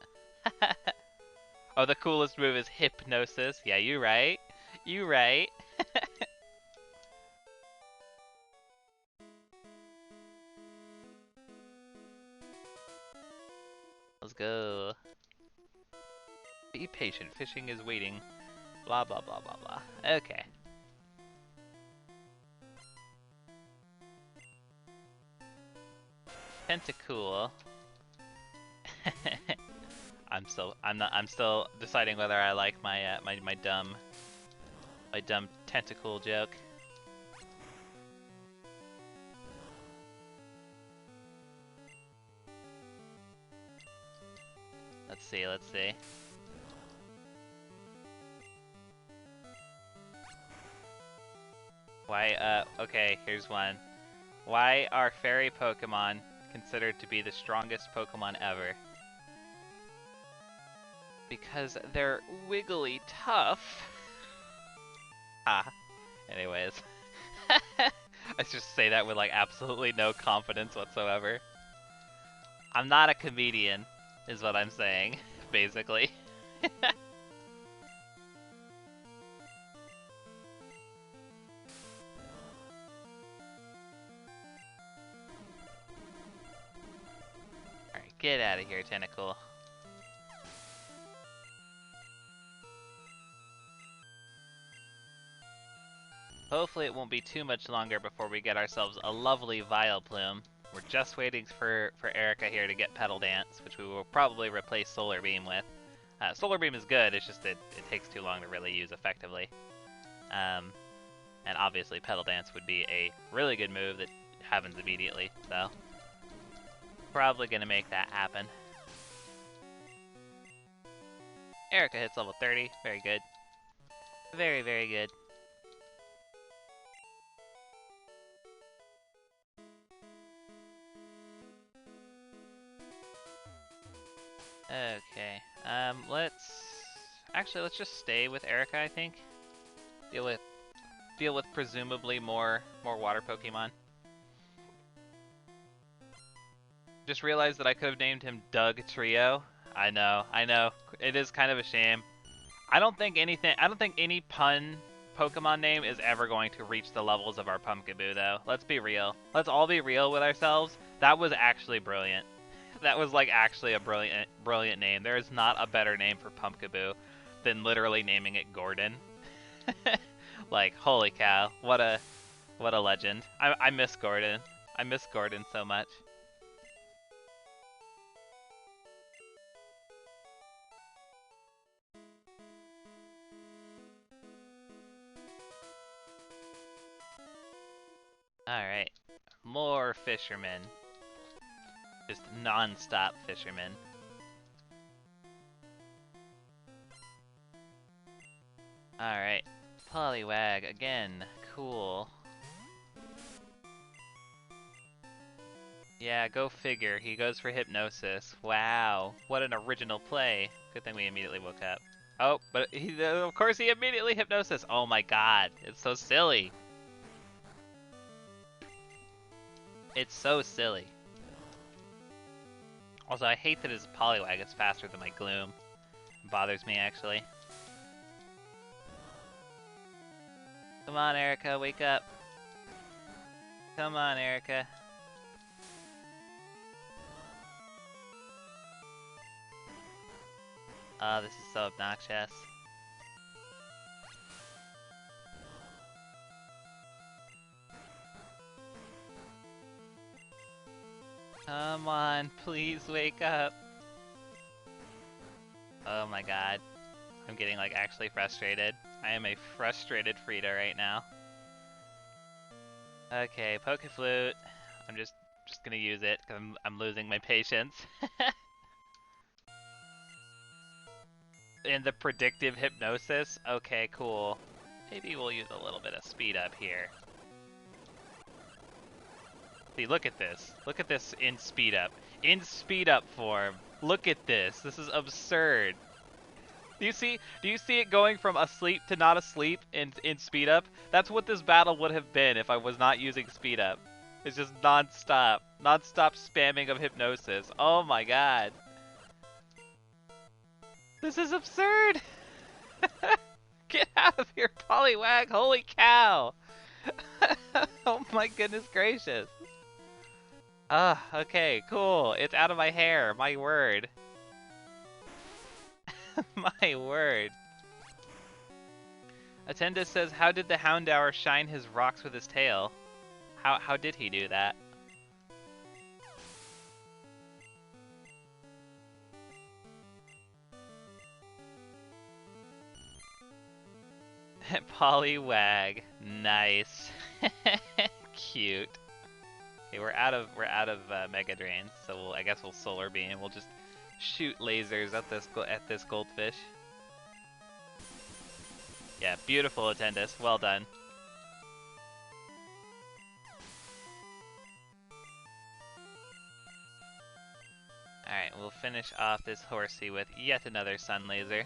Oh, the coolest move is Hypnosis. Yeah, you right. You right. Let's go. Be patient. Fishing is waiting. Blah, blah, blah, blah, blah. Okay. Tentacool. I'm still deciding whether I like my my dumb Tentacool joke. Let's see. Why, okay, here's one. Why are fairy Pokemon considered to be the strongest Pokemon ever? Because they're wiggly tough. Ah. Anyways. I just say that with like absolutely no confidence whatsoever. I'm not a comedian, is what I'm saying, basically. Alright, get out of here, Tentacool. Hopefully it won't be too much longer before we get ourselves a lovely Vileplume. We're just waiting for Erica here to get Petal Dance, which we will probably replace Solar Beam with. Solar Beam is good, it's just that it takes too long to really use effectively. And obviously Petal Dance would be a really good move that happens immediately, so probably gonna make that happen. Erica hits level 30, very good. Very, very good. Okay, let's just stay with Erica, I think. Deal with presumably more water Pokemon. Just realized that I could have named him Doug Trio. I know. It is kind of a shame. I don't think any pun Pokemon name is ever going to reach the levels of our Pumpkaboo though. Let's be real. Let's all be real with ourselves. That was actually brilliant. That was like actually a brilliant name. There is not a better name for Pumpkaboo than literally naming it Gordon. Like, holy cow, what a legend. I miss Gordon. I miss Gordon so much. Alright, more fishermen. Just non-stop fishermen. Alright, Poliwag again, cool. Yeah, go figure, he goes for Hypnosis. Wow, what an original play. Good thing we immediately woke up. Oh, but of course he immediately Hypnosis. Oh my god, it's so silly. It's so silly. Also, I hate that his Poliwag is faster than my Gloom. It bothers me, actually. Come on, Erica, wake up. Come on, Erica. Oh, this is so obnoxious. Come on, please wake up. Oh my god. I'm getting like actually frustrated. I am a frustrated Frida right now. Okay, Pokeflute. I'm just gonna use it because I'm losing my patience. And the predictive hypnosis? Okay, cool. Maybe we'll use a little bit of speed up here. See, look at this. Look at this in speed up. In speed up form. Look at this. This is absurd. Do you see it going from asleep to not asleep in speed up? That's what this battle would have been if I was not using speed up. It's just non-stop. Non-stop spamming of hypnosis. Oh my god. This is absurd! Get out of here, Poliwag! Holy cow! Oh my goodness gracious. Okay, cool. It's out of my hair. My word. My word. Attendus says, how did the Houndour shine his rocks with his tail? How did he do that? Poliwag. Nice. Cute. Okay, we're out of Mega Drains, so I guess we'll Solar Beam. We'll just shoot lasers at this goldfish. Yeah, beautiful, Attendus. Well done. Alright, we'll finish off this Horsey with yet another Sun Laser.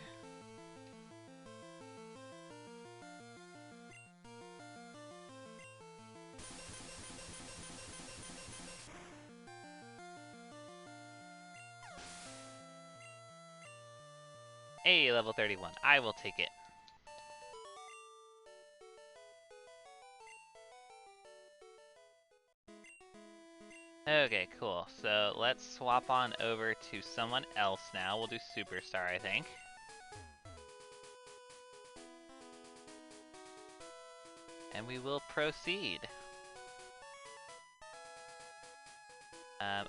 Hey, level 31. I will take it. Okay, cool. So let's swap on over to someone else now. We'll do Superstar, I think. And we will proceed.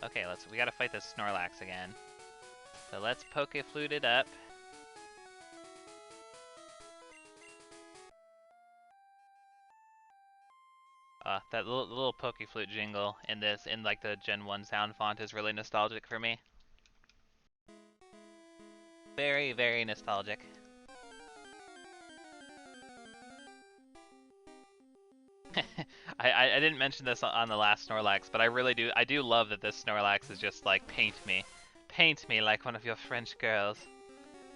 Okay, we gotta fight this Snorlax again. So let's Poke-Flute it up. That little Poke-Flute jingle in like the Gen 1 sound font is really nostalgic for me. Very, very nostalgic. I didn't mention this on the last Snorlax, but I do love that this Snorlax is just like, paint me. Paint me like one of your French girls.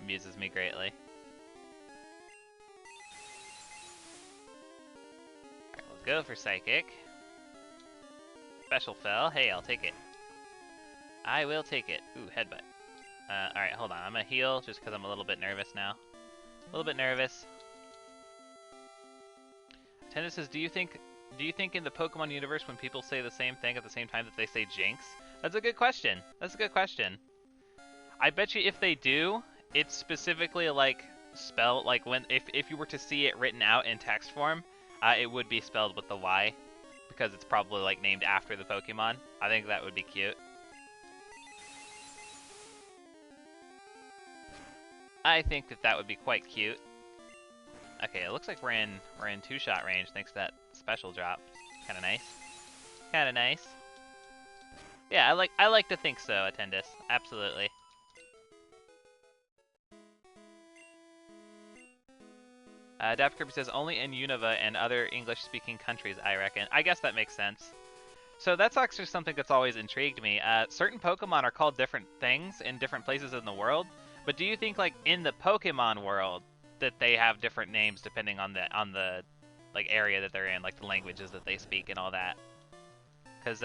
Amuses me greatly. Alright, we'll go for Psychic. Special Fell. Hey, I'll take it. I will take it. Ooh, Headbutt. Alright, hold on. I'm gonna heal just because I'm a little bit nervous now. A little bit nervous. Tennis says, do you think in the Pokemon universe when people say the same thing at the same time that they say Jinx? That's a good question. That's a good question. I bet you if they do, it's specifically like spelled like if you were to see it written out in text form, it would be spelled with the Y because it's probably like named after the Pokemon. I think that would be cute. I think that would be quite cute. Okay, it looks like we're in two-shot range thanks to that special drop. Kind of nice. Kind of nice. Yeah, I like to think so, Attendus. Absolutely. Daft Kirby says only in Unova and other English-speaking countries, I reckon. I guess that makes sense. So that's actually something that's always intrigued me. Certain Pokemon are called different things in different places in the world, but do you think like in the Pokemon world that they have different names depending on the like area that they're in, like the languages that they speak and all that? Because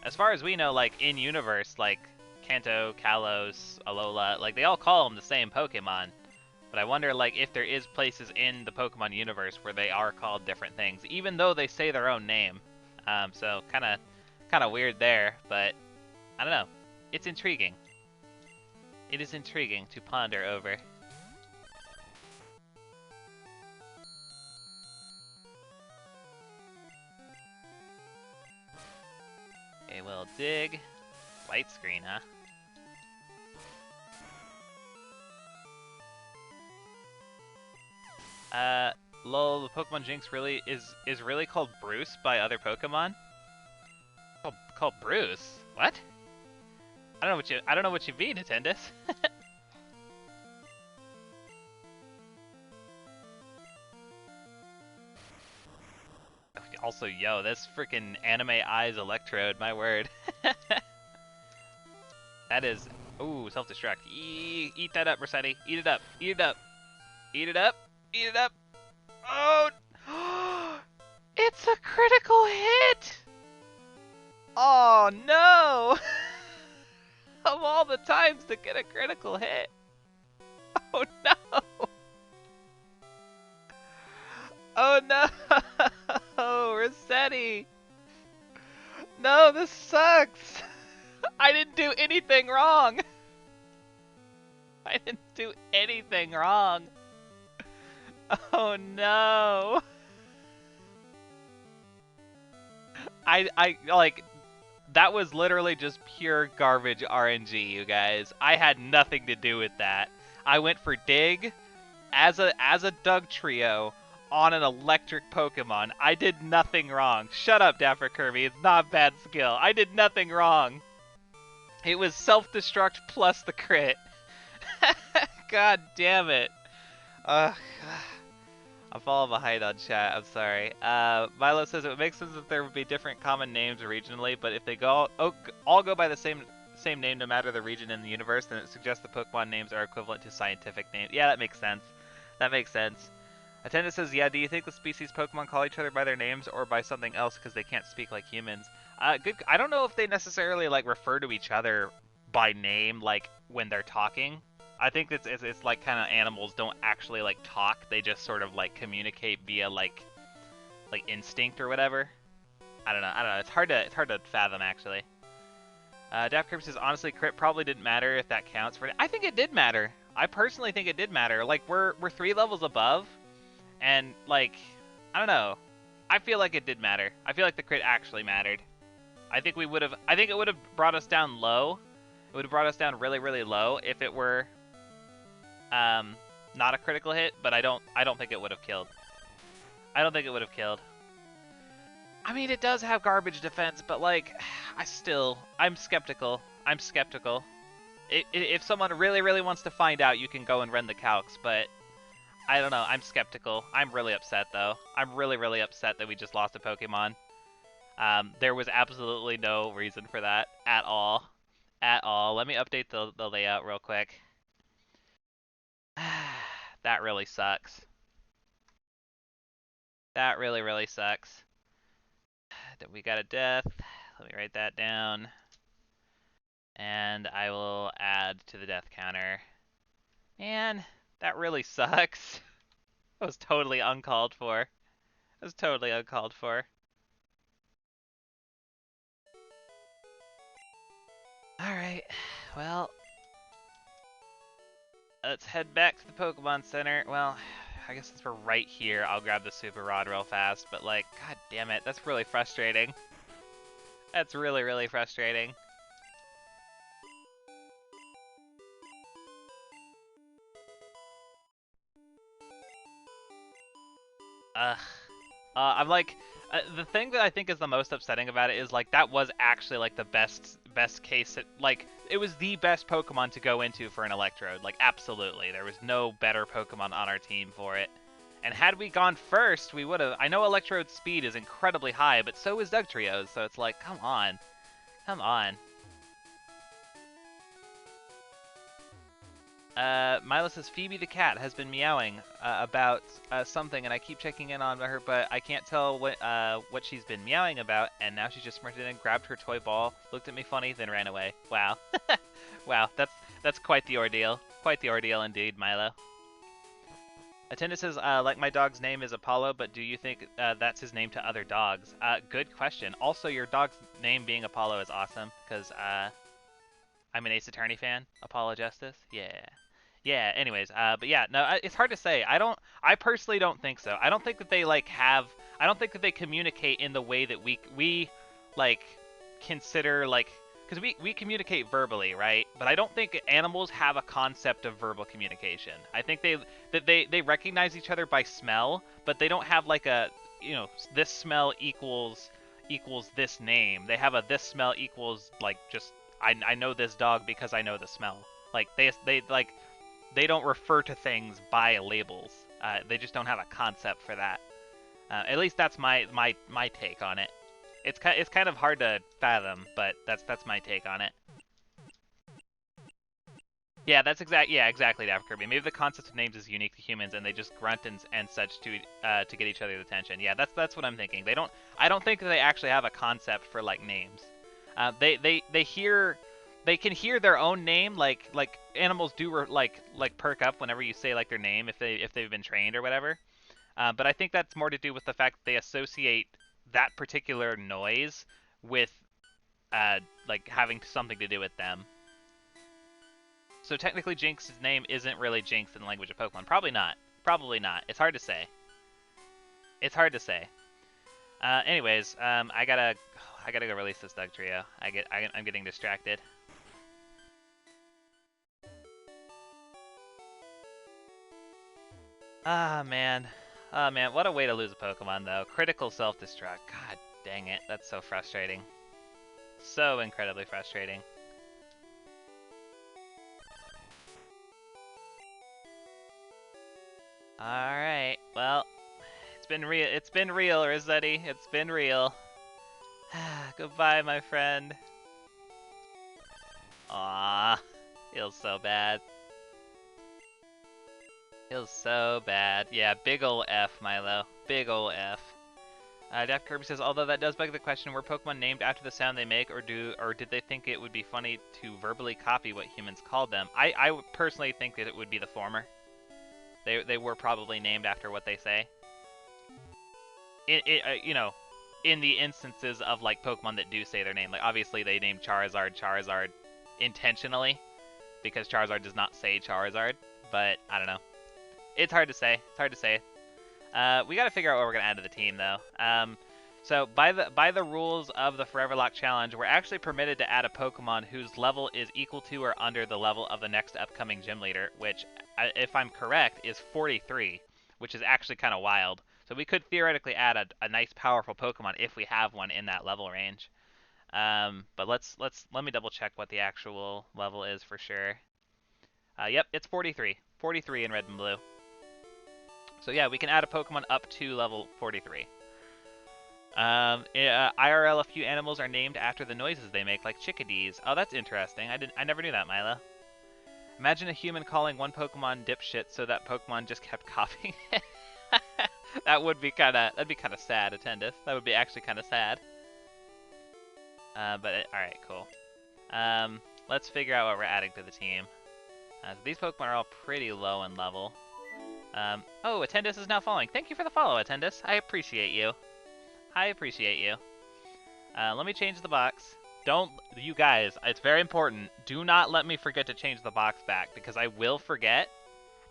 as far as we know, like in universe, like Kanto, Kalos, Alola, like they all call them the same Pokemon. But I wonder like if there is places in the Pokemon universe where they are called different things, even though they say their own name. So kind of weird there, but I don't know. It's intriguing. It is intriguing to ponder over. Okay, well, dig. Light screen, huh? Lol, the Pokemon Jinx really is really called Bruce by other Pokemon? Called Bruce? What? I don't know what you mean, Attendus. Also, yo, this freaking anime eyes Electrode, my word. That is, ooh, self-destruct. Eat that up, Rossetti. Eat it up. Eat it up. Eat it up. Eat it up. Oh! It's a critical hit! Oh no! Of all the times to get a critical hit. Oh no! Oh no! Rossetti! No, this sucks! I didn't do anything wrong! I didn't do anything wrong! Oh no! I like, that was literally just pure garbage RNG, you guys. I had nothing to do with that. I went for Dig as a Doug Trio on an electric Pokemon. I did nothing wrong. Shut up, Dapper Kirby. It's not bad skill. I did nothing wrong. It was self-destruct plus the crit. God damn it. I'm falling behind on chat. I'm sorry. Milo says it would make sense that there would be different common names regionally, but if they all go by the same name no matter the region in the universe, then it suggests the Pokemon names are equivalent to scientific names. Yeah, that makes sense. That makes sense. Attendant says, yeah, do you think the species Pokemon call each other by their names or by something else because they can't speak like humans? Good. I don't know if they necessarily like refer to each other by name like when they're talking. I think it's like kind of animals don't actually like talk. They just sort of like communicate via like instinct or whatever. I don't know. It's hard to fathom actually. Daft Kirby says, honestly, crit probably didn't matter if that counts for it. I think it did matter. I personally think it did matter. Like we're 3 levels above, and like I don't know. I feel like it did matter. I feel like the crit actually mattered. I think it would have brought us down low. It would have brought us down really, really low if it were not a critical hit, but I don't think it would have killed. I don't think it would have killed. I mean, it does have garbage defense, but like I'm skeptical. I'm skeptical. If someone really, really wants to find out, you can go and run the calcs, but I don't know. I'm skeptical. I'm really upset, though. I'm really, really upset that we just lost a Pokemon. There was absolutely no reason for that at all. At all. Let me update the layout real quick. That really sucks. That really, really sucks. We got a death. Let me write that down. And I will add to the death counter. Man, that really sucks. That was totally uncalled for. That was totally uncalled for. Alright, well, let's head back to the Pokemon Center. Well, I guess since we're right here, I'll grab the Super Rod real fast, but like, god damn it, that's really frustrating. That's really, really frustrating. Ugh. I'm like, the thing that I think is the most upsetting about it is like that was actually like the best case. Like it was the best Pokemon to go into for an Electrode. Like absolutely, there was no better Pokemon on our team for it. And had we gone first, we would have. I know Electrode's speed is incredibly high, but so is Dugtrio's. So it's like, come on, come on. Milo says Phoebe the cat has been meowing about something, and I keep checking in on her, but I can't tell what she's been meowing about. And now she's just sprinted in, grabbed her toy ball, looked at me funny, then ran away. Wow, wow, that's quite the ordeal. Quite the ordeal indeed, Milo. Attendant says, like my dog's name is Apollo, but do you think that's his name to other dogs? Good question. Also, your dog's name being Apollo is awesome, because I'm an Ace Attorney fan. Apollo Justice? Yeah. Yeah, anyways, but yeah, no, it's hard to say. I personally don't think so. I don't think that they, like, I don't think that they communicate in the way that we like, consider, like, because we communicate verbally, right? But I don't think animals have a concept of verbal communication. I think they recognize each other by smell, but they don't have, like, a, you know, this smell equals this name. They have a this smell equals, like, just, I know this dog because I know the smell. Like, they don't refer to things by labels. They just don't have a concept for that. At least that's my take on it. It's kind of hard to fathom, but that's my take on it. Yeah, exactly, Daft Kirby. Maybe the concept of names is unique to humans, and they just grunt and such to get each other's attention. Yeah, that's what I'm thinking. I don't think that they actually have a concept for like names. They can hear their own name, like animals do, like perk up whenever you say like their name if they've been trained or whatever. But I think that's more to do with the fact that they associate that particular noise with like having something to do with them. So technically, Jinx's name isn't really Jinx in the language of Pokemon. Probably not. Probably not. It's hard to say. It's hard to say. Anyways, I gotta go release this Dugtrio. I'm getting distracted. Ah, man. Oh man, what a way to lose a Pokemon though. Critical self-destruct. God dang it, that's so frustrating. So incredibly frustrating. Alright, well, it's been real. It's been real, Rossetti. It's been real. Goodbye, my friend. Aww, feels so bad. Feels so bad. Yeah, big ol' F, Milo. Big ol' F. Daph Kirby says, although that does beg the question, were Pokemon named after the sound they make, or did they think it would be funny to verbally copy what humans called them? I personally think that it would be the former. They were probably named after what they say. You know, in the instances of like Pokemon that do say their name, like obviously they named Charizard intentionally because Charizard does not say Charizard, but I don't know. It's hard to say. It's hard to say. We got to figure out what we're gonna add to the team though. So by the rules of the Foreverlocke challenge, we're actually permitted to add a Pokemon whose level is equal to or under the level of the next upcoming gym leader, which, if I'm correct, is 43, which is actually kind of wild. So we could theoretically add a nice powerful Pokemon if we have one in that level range. But let me double check what the actual level is for sure. Yep, it's 43. 43 in red and blue. So yeah, we can add a Pokemon up to level 43. IRL, a few animals are named after the noises they make, like chickadees. Oh, that's interesting. I never knew that, Milo. Imagine a human calling one Pokemon dipshit so that Pokemon just kept copying it. That'd be kind of sad, Attendus. That would be actually kind of sad. All right, cool. Let's figure out what we're adding to the team. These Pokemon are all pretty low in level. Oh, Attendus is now following. Thank you for the follow, Attendus. I appreciate you. I appreciate you. Let me change the box. Don't, you guys, it's very important. Do not let me forget to change the box back, because I will forget,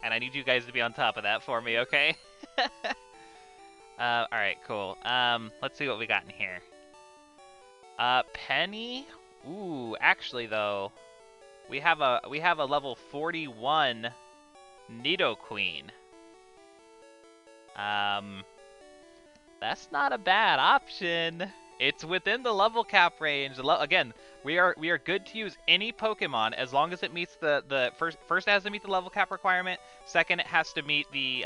and I need you guys to be on top of that for me, okay? Alright, cool. Let's see what we got in here. Penny? Ooh, actually though, we have a level 41 Nidoqueen. That's not a bad option. It's within the level cap range. Again, we are good to use any Pokemon as long as it meets the first it has to meet the level cap requirement. Second, it has to meet the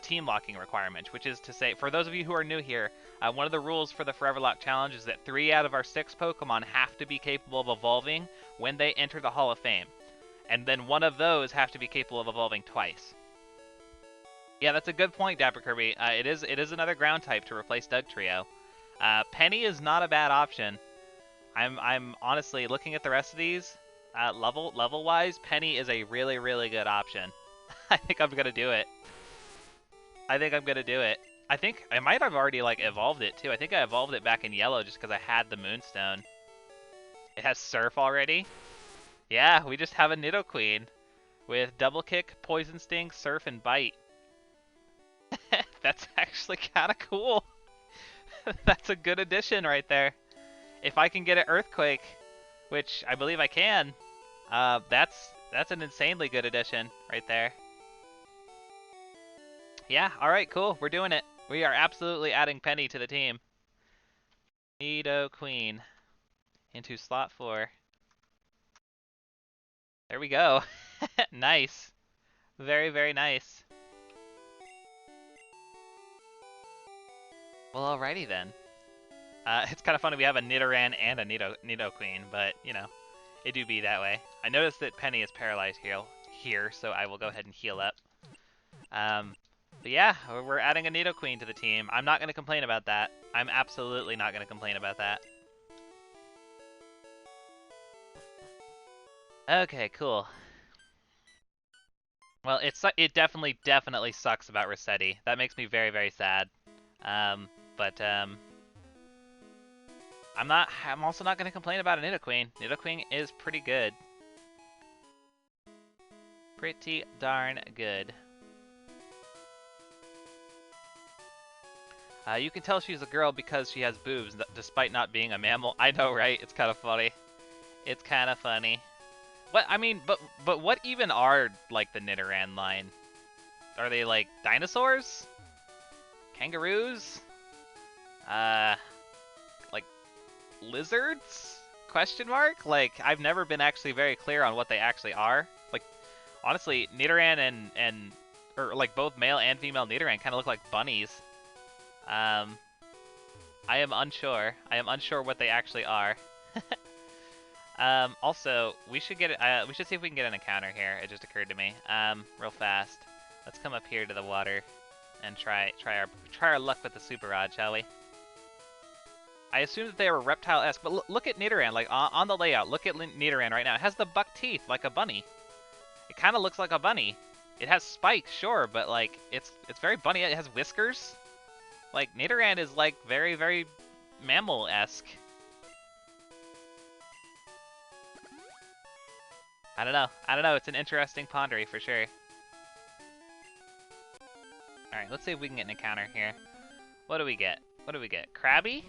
team locking requirement, which is to say, for those of you who are new here, one of the rules for the Foreverlocke challenge is that 3 out of our 6 Pokemon have to be capable of evolving when they enter the Hall of Fame, and then one of those have to be capable of evolving twice. Yeah, that's a good point, Dapper Kirby. It is another ground type to replace Dugtrio. Penny is not a bad option. I'm honestly looking at the rest of these. Level wise, Penny is a really, really good option. I think I'm gonna do it. I think I might have already like evolved it too. I think I evolved it back in yellow just because I had the Moonstone. It has Surf already. Yeah, we just have a Nidoqueen with Double Kick, Poison Sting, Surf, and Bite. That's actually kind of cool. That's a good addition right there. If I can get an Earthquake, which I believe I can, that's an insanely good addition right there. Yeah, alright, cool. We're doing it. We are absolutely adding Penny to the team. Nidoqueen into slot 4. There we go. Nice. Very, very nice. Well, alrighty then. It's kind of funny we have a Nidoran and a Nidoqueen, but, you know, it do be that way. I noticed that Penny is paralyzed here, so I will go ahead and heal up. But yeah, we're adding a Nidoqueen to the team. I'm not going to complain about that. I'm absolutely not going to complain about that. Okay, cool. Well, it definitely sucks about Rossetti. That makes me very, very sad. I'm also not going to complain about a Nidoqueen. Nidoqueen is pretty good. Pretty darn good. You can tell she's a girl because she has boobs, despite not being a mammal. I know, right? It's kind of funny. It's kind of funny. What I mean, but what even are like the Nidoran line? Are they like dinosaurs? Kangaroos? Uh, like lizards? Question mark? Like, I've never been actually very clear on what they actually are. Like, honestly, Nidoran or like both male and female Nidoran kind of look like bunnies. I am unsure. I am unsure what they actually are. Also, we should get we should see if we can get an encounter here. It just occurred to me. Real fast. Let's come up here to the water and try our luck with the Super Rod, shall we? I assume that they were reptile-esque, but look at Nidoran, like on the layout. Look at Nidoran right now. It has the buck teeth like a bunny. It kind of looks like a bunny. It has spikes, sure, but like it's very bunny. It has whiskers. Like Nidoran is like very mammal-esque. I don't know. I don't know. It's an interesting pondery for sure. All right, let's see if we can get an encounter here. What do we get? What do we get? Krabby?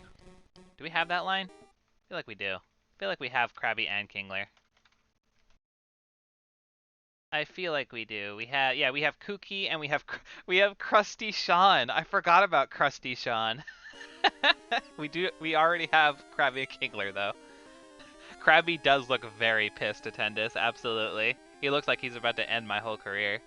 Do we have that line? I feel like we do. I feel like we have Krabby and Kingler. I feel like we do. We have, yeah, we have Kooky and we have Krusty Sean. I forgot about Krusty Sean. We already have Krabby and Kingler though. Krabby does look very pissed, Attendus, absolutely. He looks like he's about to end my whole career.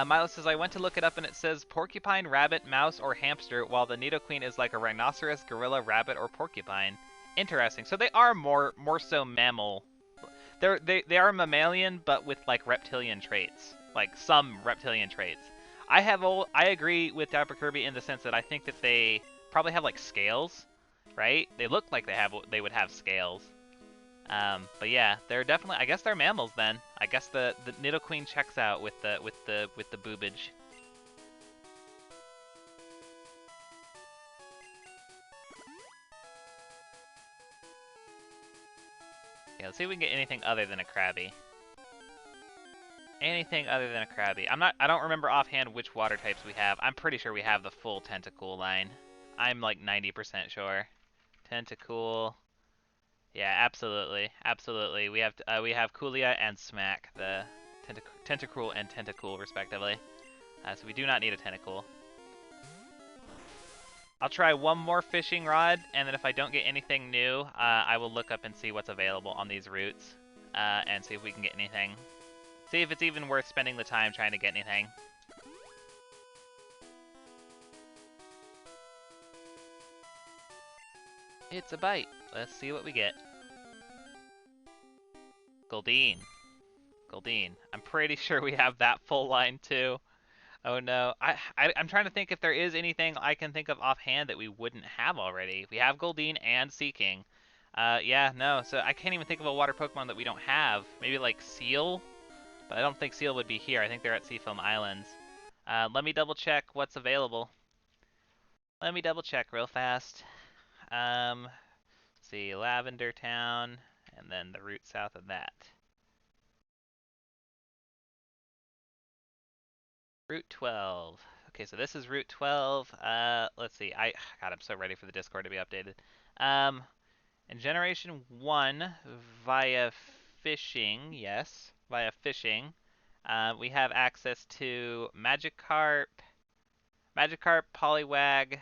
Milo says, I went to look it up and it says porcupine, rabbit, mouse, or hamster, while the Nidoqueen is like a rhinoceros, gorilla, rabbit, or porcupine. Interesting. So they are more so mammal. They are mammalian, but with like reptilian traits, like some reptilian traits. I agree with Dapper Kirby in the sense that I think that they probably have like scales, right? They look like they would have scales. But yeah, they're definitely. I guess they're mammals then. I guess the Nidoqueen checks out with the boobage. Yeah, let's see if we can get anything other than a Krabby. Anything other than a Krabby. I don't remember offhand which water types we have. I'm pretty sure we have the full Tentacool line. I'm like 90% sure. Tentacool. Yeah, absolutely, absolutely. We have Coolia and Smack, the Tentacruel and Tentacool respectively. So we do not need a Tentacool. I'll try one more fishing rod, and then if I don't get anything new, I will look up and see what's available on these routes, and see if we can get anything. See if it's even worth spending the time trying to get anything. It's a bite. Let's see what we get. Goldeen. Goldeen. I'm pretty sure we have that full line too. Oh no. I'm trying to think if there is anything I can think of offhand that we wouldn't have already. We have Goldeen and Seaking. Yeah, no. So I can't even think of a water Pokemon that we don't have. Maybe like Seal? But I don't think Seal would be here. I think they're at Seafoam Islands. Let me double check what's available. Let me double check real fast. Let's see, Lavender Town, and then the route south of that. Route 12. Okay, so this is Route 12. Let's see. God, I'm so ready for the Discord to be updated. In Generation 1, via fishing, yes, via fishing, we have access to Magikarp, Poliwag.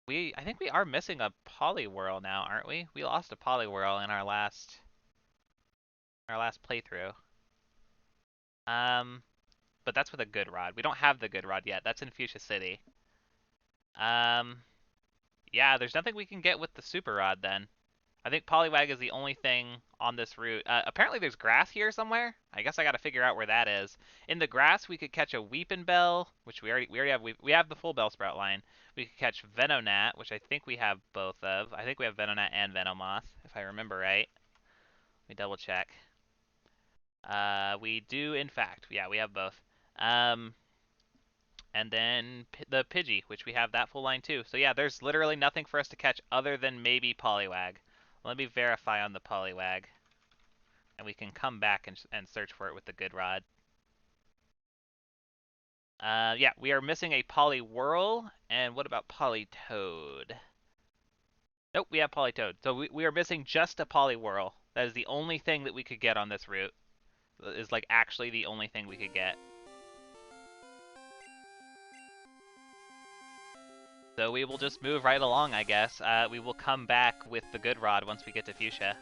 I think we are missing a Poliwhirl now, aren't we? We lost a Poliwhirl in our last playthrough. But that's with a good rod. We don't have the good rod yet. That's in Fuchsia City. Yeah, there's nothing we can get with the super rod then. I think Poliwag is the only thing on this route. Apparently there's grass here somewhere. I guess I gotta figure out where that is. In the grass, we could catch a Weepinbell, which we already have. We have the full Bellsprout line. We could catch Venonat, which I think we have both of. I think we have Venonat and Venomoth, if I remember right. Let me double check. We do, in fact. Yeah, we have both. And then the Pidgey, which we have that full line too. So yeah, there's literally nothing for us to catch other than maybe Poliwag. Let me verify on the Poliwag. And we can come back and search for it with the good rod. Yeah, we are missing a Poliwhirl. And what about Politoed? Nope, we have Politoed. So we are missing just a Poliwhirl. That is the only thing that we could get on this route. Is like actually the only thing we could get. So we will just move right along, I guess. We will come back with the good rod once we get to Fuchsia.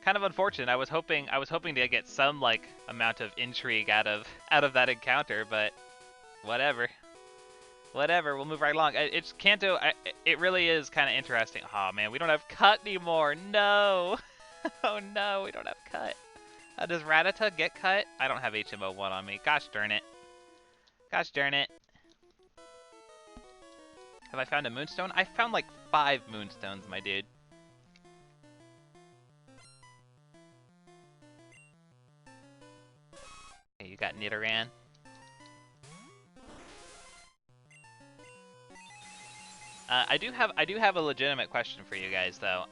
Kind of unfortunate. I was hoping to get some like amount of intrigue out of that encounter, but whatever. Whatever. We'll move right along. It's Kanto. It really is kind of interesting. Oh man, we don't have cut anymore. No. Oh no, we don't have cut. Does Rattata get cut? I don't have HMO1 on me. Gosh darn it. Gosh darn it. Have I found a moonstone? I found like 5 moonstones, my dude. Okay, you got Nidoran. I do have a legitimate question for you guys though.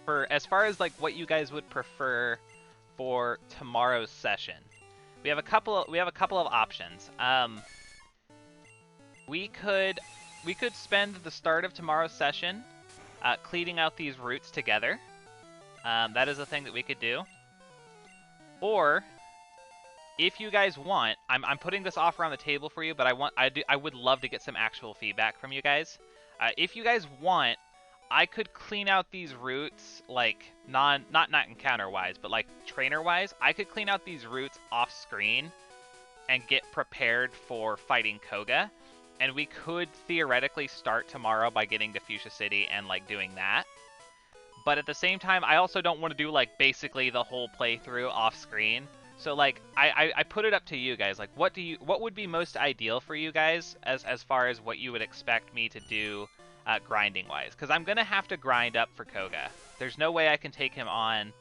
For as far as like what you guys would prefer for tomorrow's session, we have a couple of options. We could spend the start of tomorrow's session cleaning out these routes together. That is a thing that we could do. Or if you guys want, I'm putting this offer on the table for you, but I would love to get some actual feedback from you guys. If you guys want, I could clean out these routes, like not encounter wise, but like trainer wise. I could clean out these routes off screen and get prepared for fighting Koga, and we could theoretically start tomorrow by getting to Fuchsia City and like doing that. But at the same time, I also don't want to do like basically the whole playthrough off screen. So like I put it up to you guys. Like what would be most ideal for you guys as far as what you would expect me to do grinding wise? Because I'm gonna have to grind up for Koga. There's no way I can take him on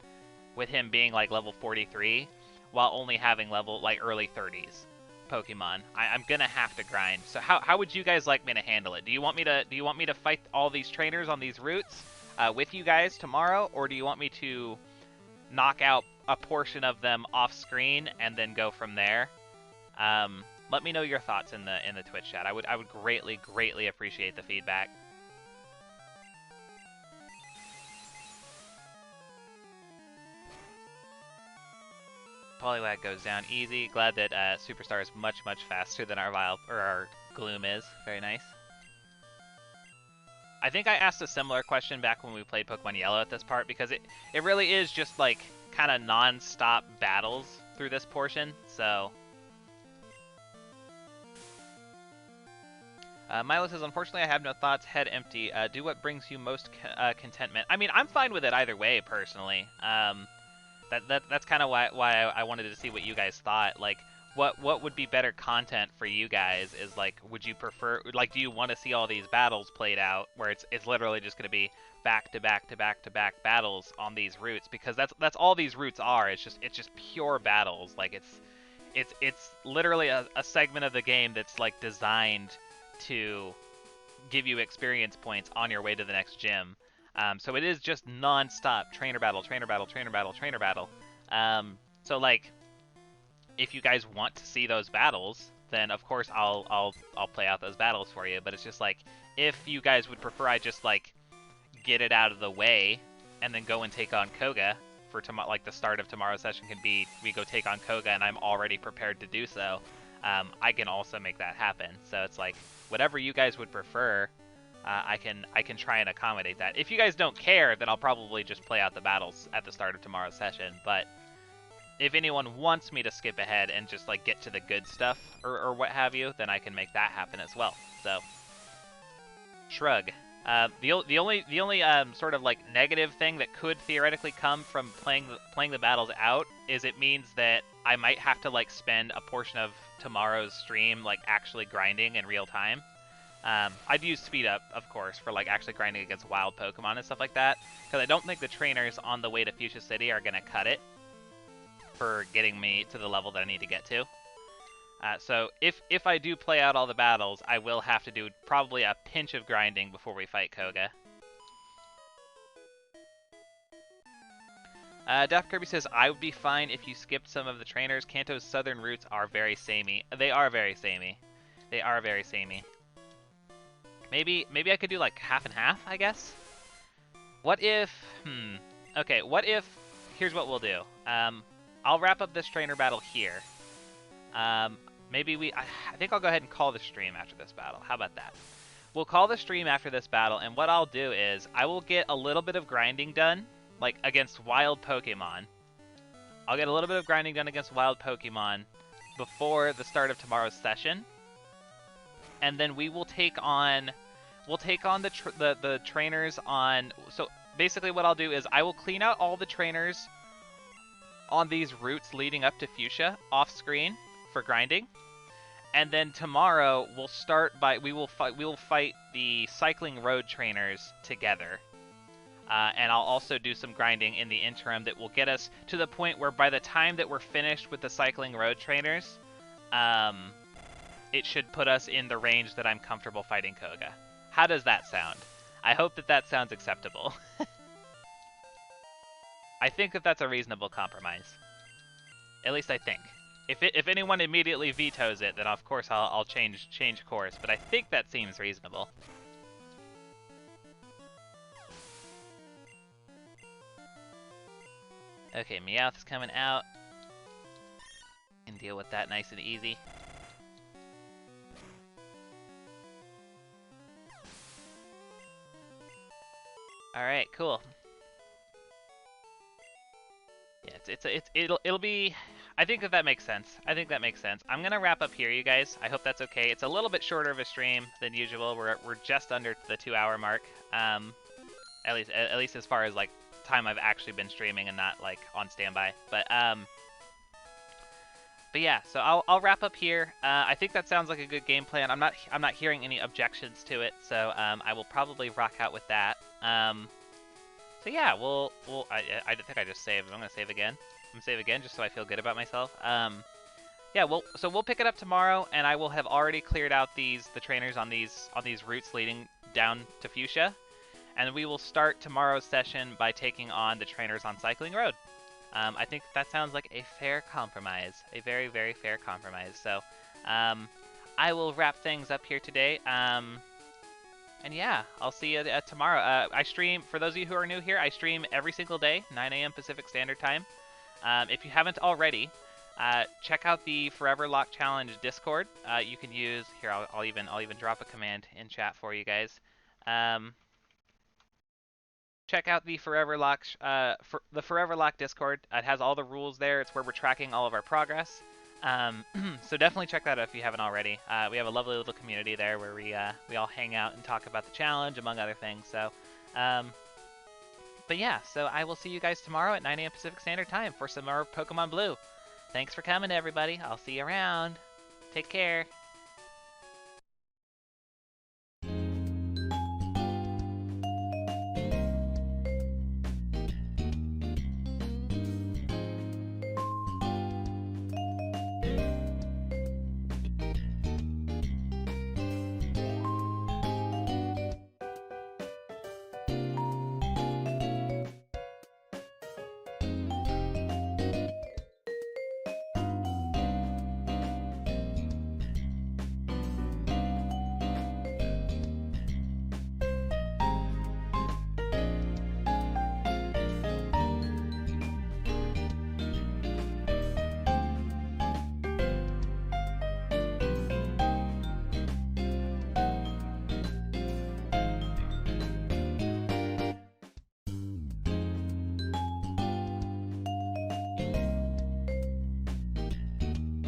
with him being like level 43 while only having level like early 30s Pokemon. I'm gonna have to grind. So how would you guys like me to handle it? Do you want me to fight all these trainers on these routes with you guys tomorrow, or do you want me to knock out a portion of them off screen and then go from there? Let me know your thoughts in the Twitch chat. I would greatly appreciate the feedback. Poliwag goes down easy. Glad that Superstar is much faster than our Gloom is. Very nice. I think I asked a similar question back when we played Pokemon Yellow at this part, because it really is just like kind of non-stop battles through this portion, so... Milo says, unfortunately I have no thoughts, head empty. Do what brings you most contentment. I mean, I'm fine with it either way, personally. That's kind of why I wanted to see what you guys thought. Like, what would be better content for you guys is like, would you prefer, like, do you want to see all these battles played out where it's literally just going to be back to back to back to back battles on these routes? Because that's all these routes are. It's just pure battles. Like it's literally a segment of the game that's like designed to give you experience points on your way to the next gym. So it is just non-stop trainer battle, trainer battle, trainer battle, trainer battle. So like, if you guys want to see those battles, then of course I'll play out those battles for you. But it's just like, if you guys would prefer I just like get it out of the way and then go and take on Koga for tomorrow, like the start of tomorrow's session can be we go take on Koga and I'm already prepared to do so. I can also make that happen. So it's like, whatever you guys would prefer, I can try and accommodate that. If you guys don't care, then I'll probably just play out the battles at the start of tomorrow's session. But if anyone wants me to skip ahead and just like get to the good stuff or what have you, then I can make that happen as well. So, shrug. The only sort of like negative thing that could theoretically come from playing the battles out is it means that I might have to like spend a portion of tomorrow's stream like actually grinding in real time. I'd use speed up, of course, for like actually grinding against wild Pokemon and stuff like that, because I don't think the trainers on the way to Fuchsia City are gonna cut it for getting me to the level that I need to get to. So if I do play out all the battles, I will have to do probably a pinch of grinding before we fight Koga. Daft Kirby says, I would be fine if you skipped some of the trainers. Kanto's southern routes are very samey. They are very samey. They are very samey. Maybe I could do like half and half, I guess? What if... Okay, what if... Here's what we'll do. I'll wrap up this trainer battle here. maybe I think I'll go ahead and call the stream after this battle. How about that? We'll call the stream after this battle, and what I'll do is I will get a little bit of grinding done, like against wild Pokemon. I'll get a little bit of grinding done against wild Pokemon before the start of tomorrow's session, and then we will take on the trainers on. So basically, what I'll do is I will clean out all the trainers on these routes leading up to Fuchsia off screen for grinding. And then tomorrow we will fight the cycling road trainers together. And I'll also do some grinding in the interim that will get us to the point where by the time that we're finished with the cycling road trainers, it should put us in the range that I'm comfortable fighting Koga. How does that sound? I hope that sounds acceptable. I think that's a reasonable compromise. At least I think. If anyone immediately vetoes it, then of course I'll change course. But I think that seems reasonable. Okay, Meowth's coming out. Can deal with that nice and easy. All right, cool. Yeah, it'll be. I think that makes sense. I'm gonna wrap up here, you guys. I hope that's okay. It's a little bit shorter of a stream than usual. We're just under the 2-hour mark. At least as far as like time I've actually been streaming and not like on standby. But yeah. So I'll wrap up here. I think that sounds like a good game plan. I'm not hearing any objections to it. So I will probably rock out with that. So yeah, I think I just saved. I'm gonna save again. I'm gonna save again just so I feel good about myself. Yeah, we'll pick it up tomorrow, and I will have already cleared out the trainers on these routes leading down to Fuchsia, and we will start tomorrow's session by taking on the trainers on Cycling Road. I think that sounds like a fair compromise, a very, very fair compromise. So I will wrap things up here today. And yeah, I'll see you tomorrow. I stream, for those of you who are new here, I stream every single day, 9 a.m. Pacific Standard Time. If you haven't already, check out the Foreverlocke Challenge Discord. You can use, here, I'll even drop a command in chat for you guys. Check out the Foreverlocke Discord. It has all the rules there. It's where we're tracking all of our progress. So definitely check that out if you haven't already. We have a lovely little community there where we all hang out and talk about the challenge, among other things. So, but yeah, so I will see you guys tomorrow at 9 a.m. Pacific Standard Time for some more Pokemon Blue. Thanks for coming, everybody. I'll see you around. Take care.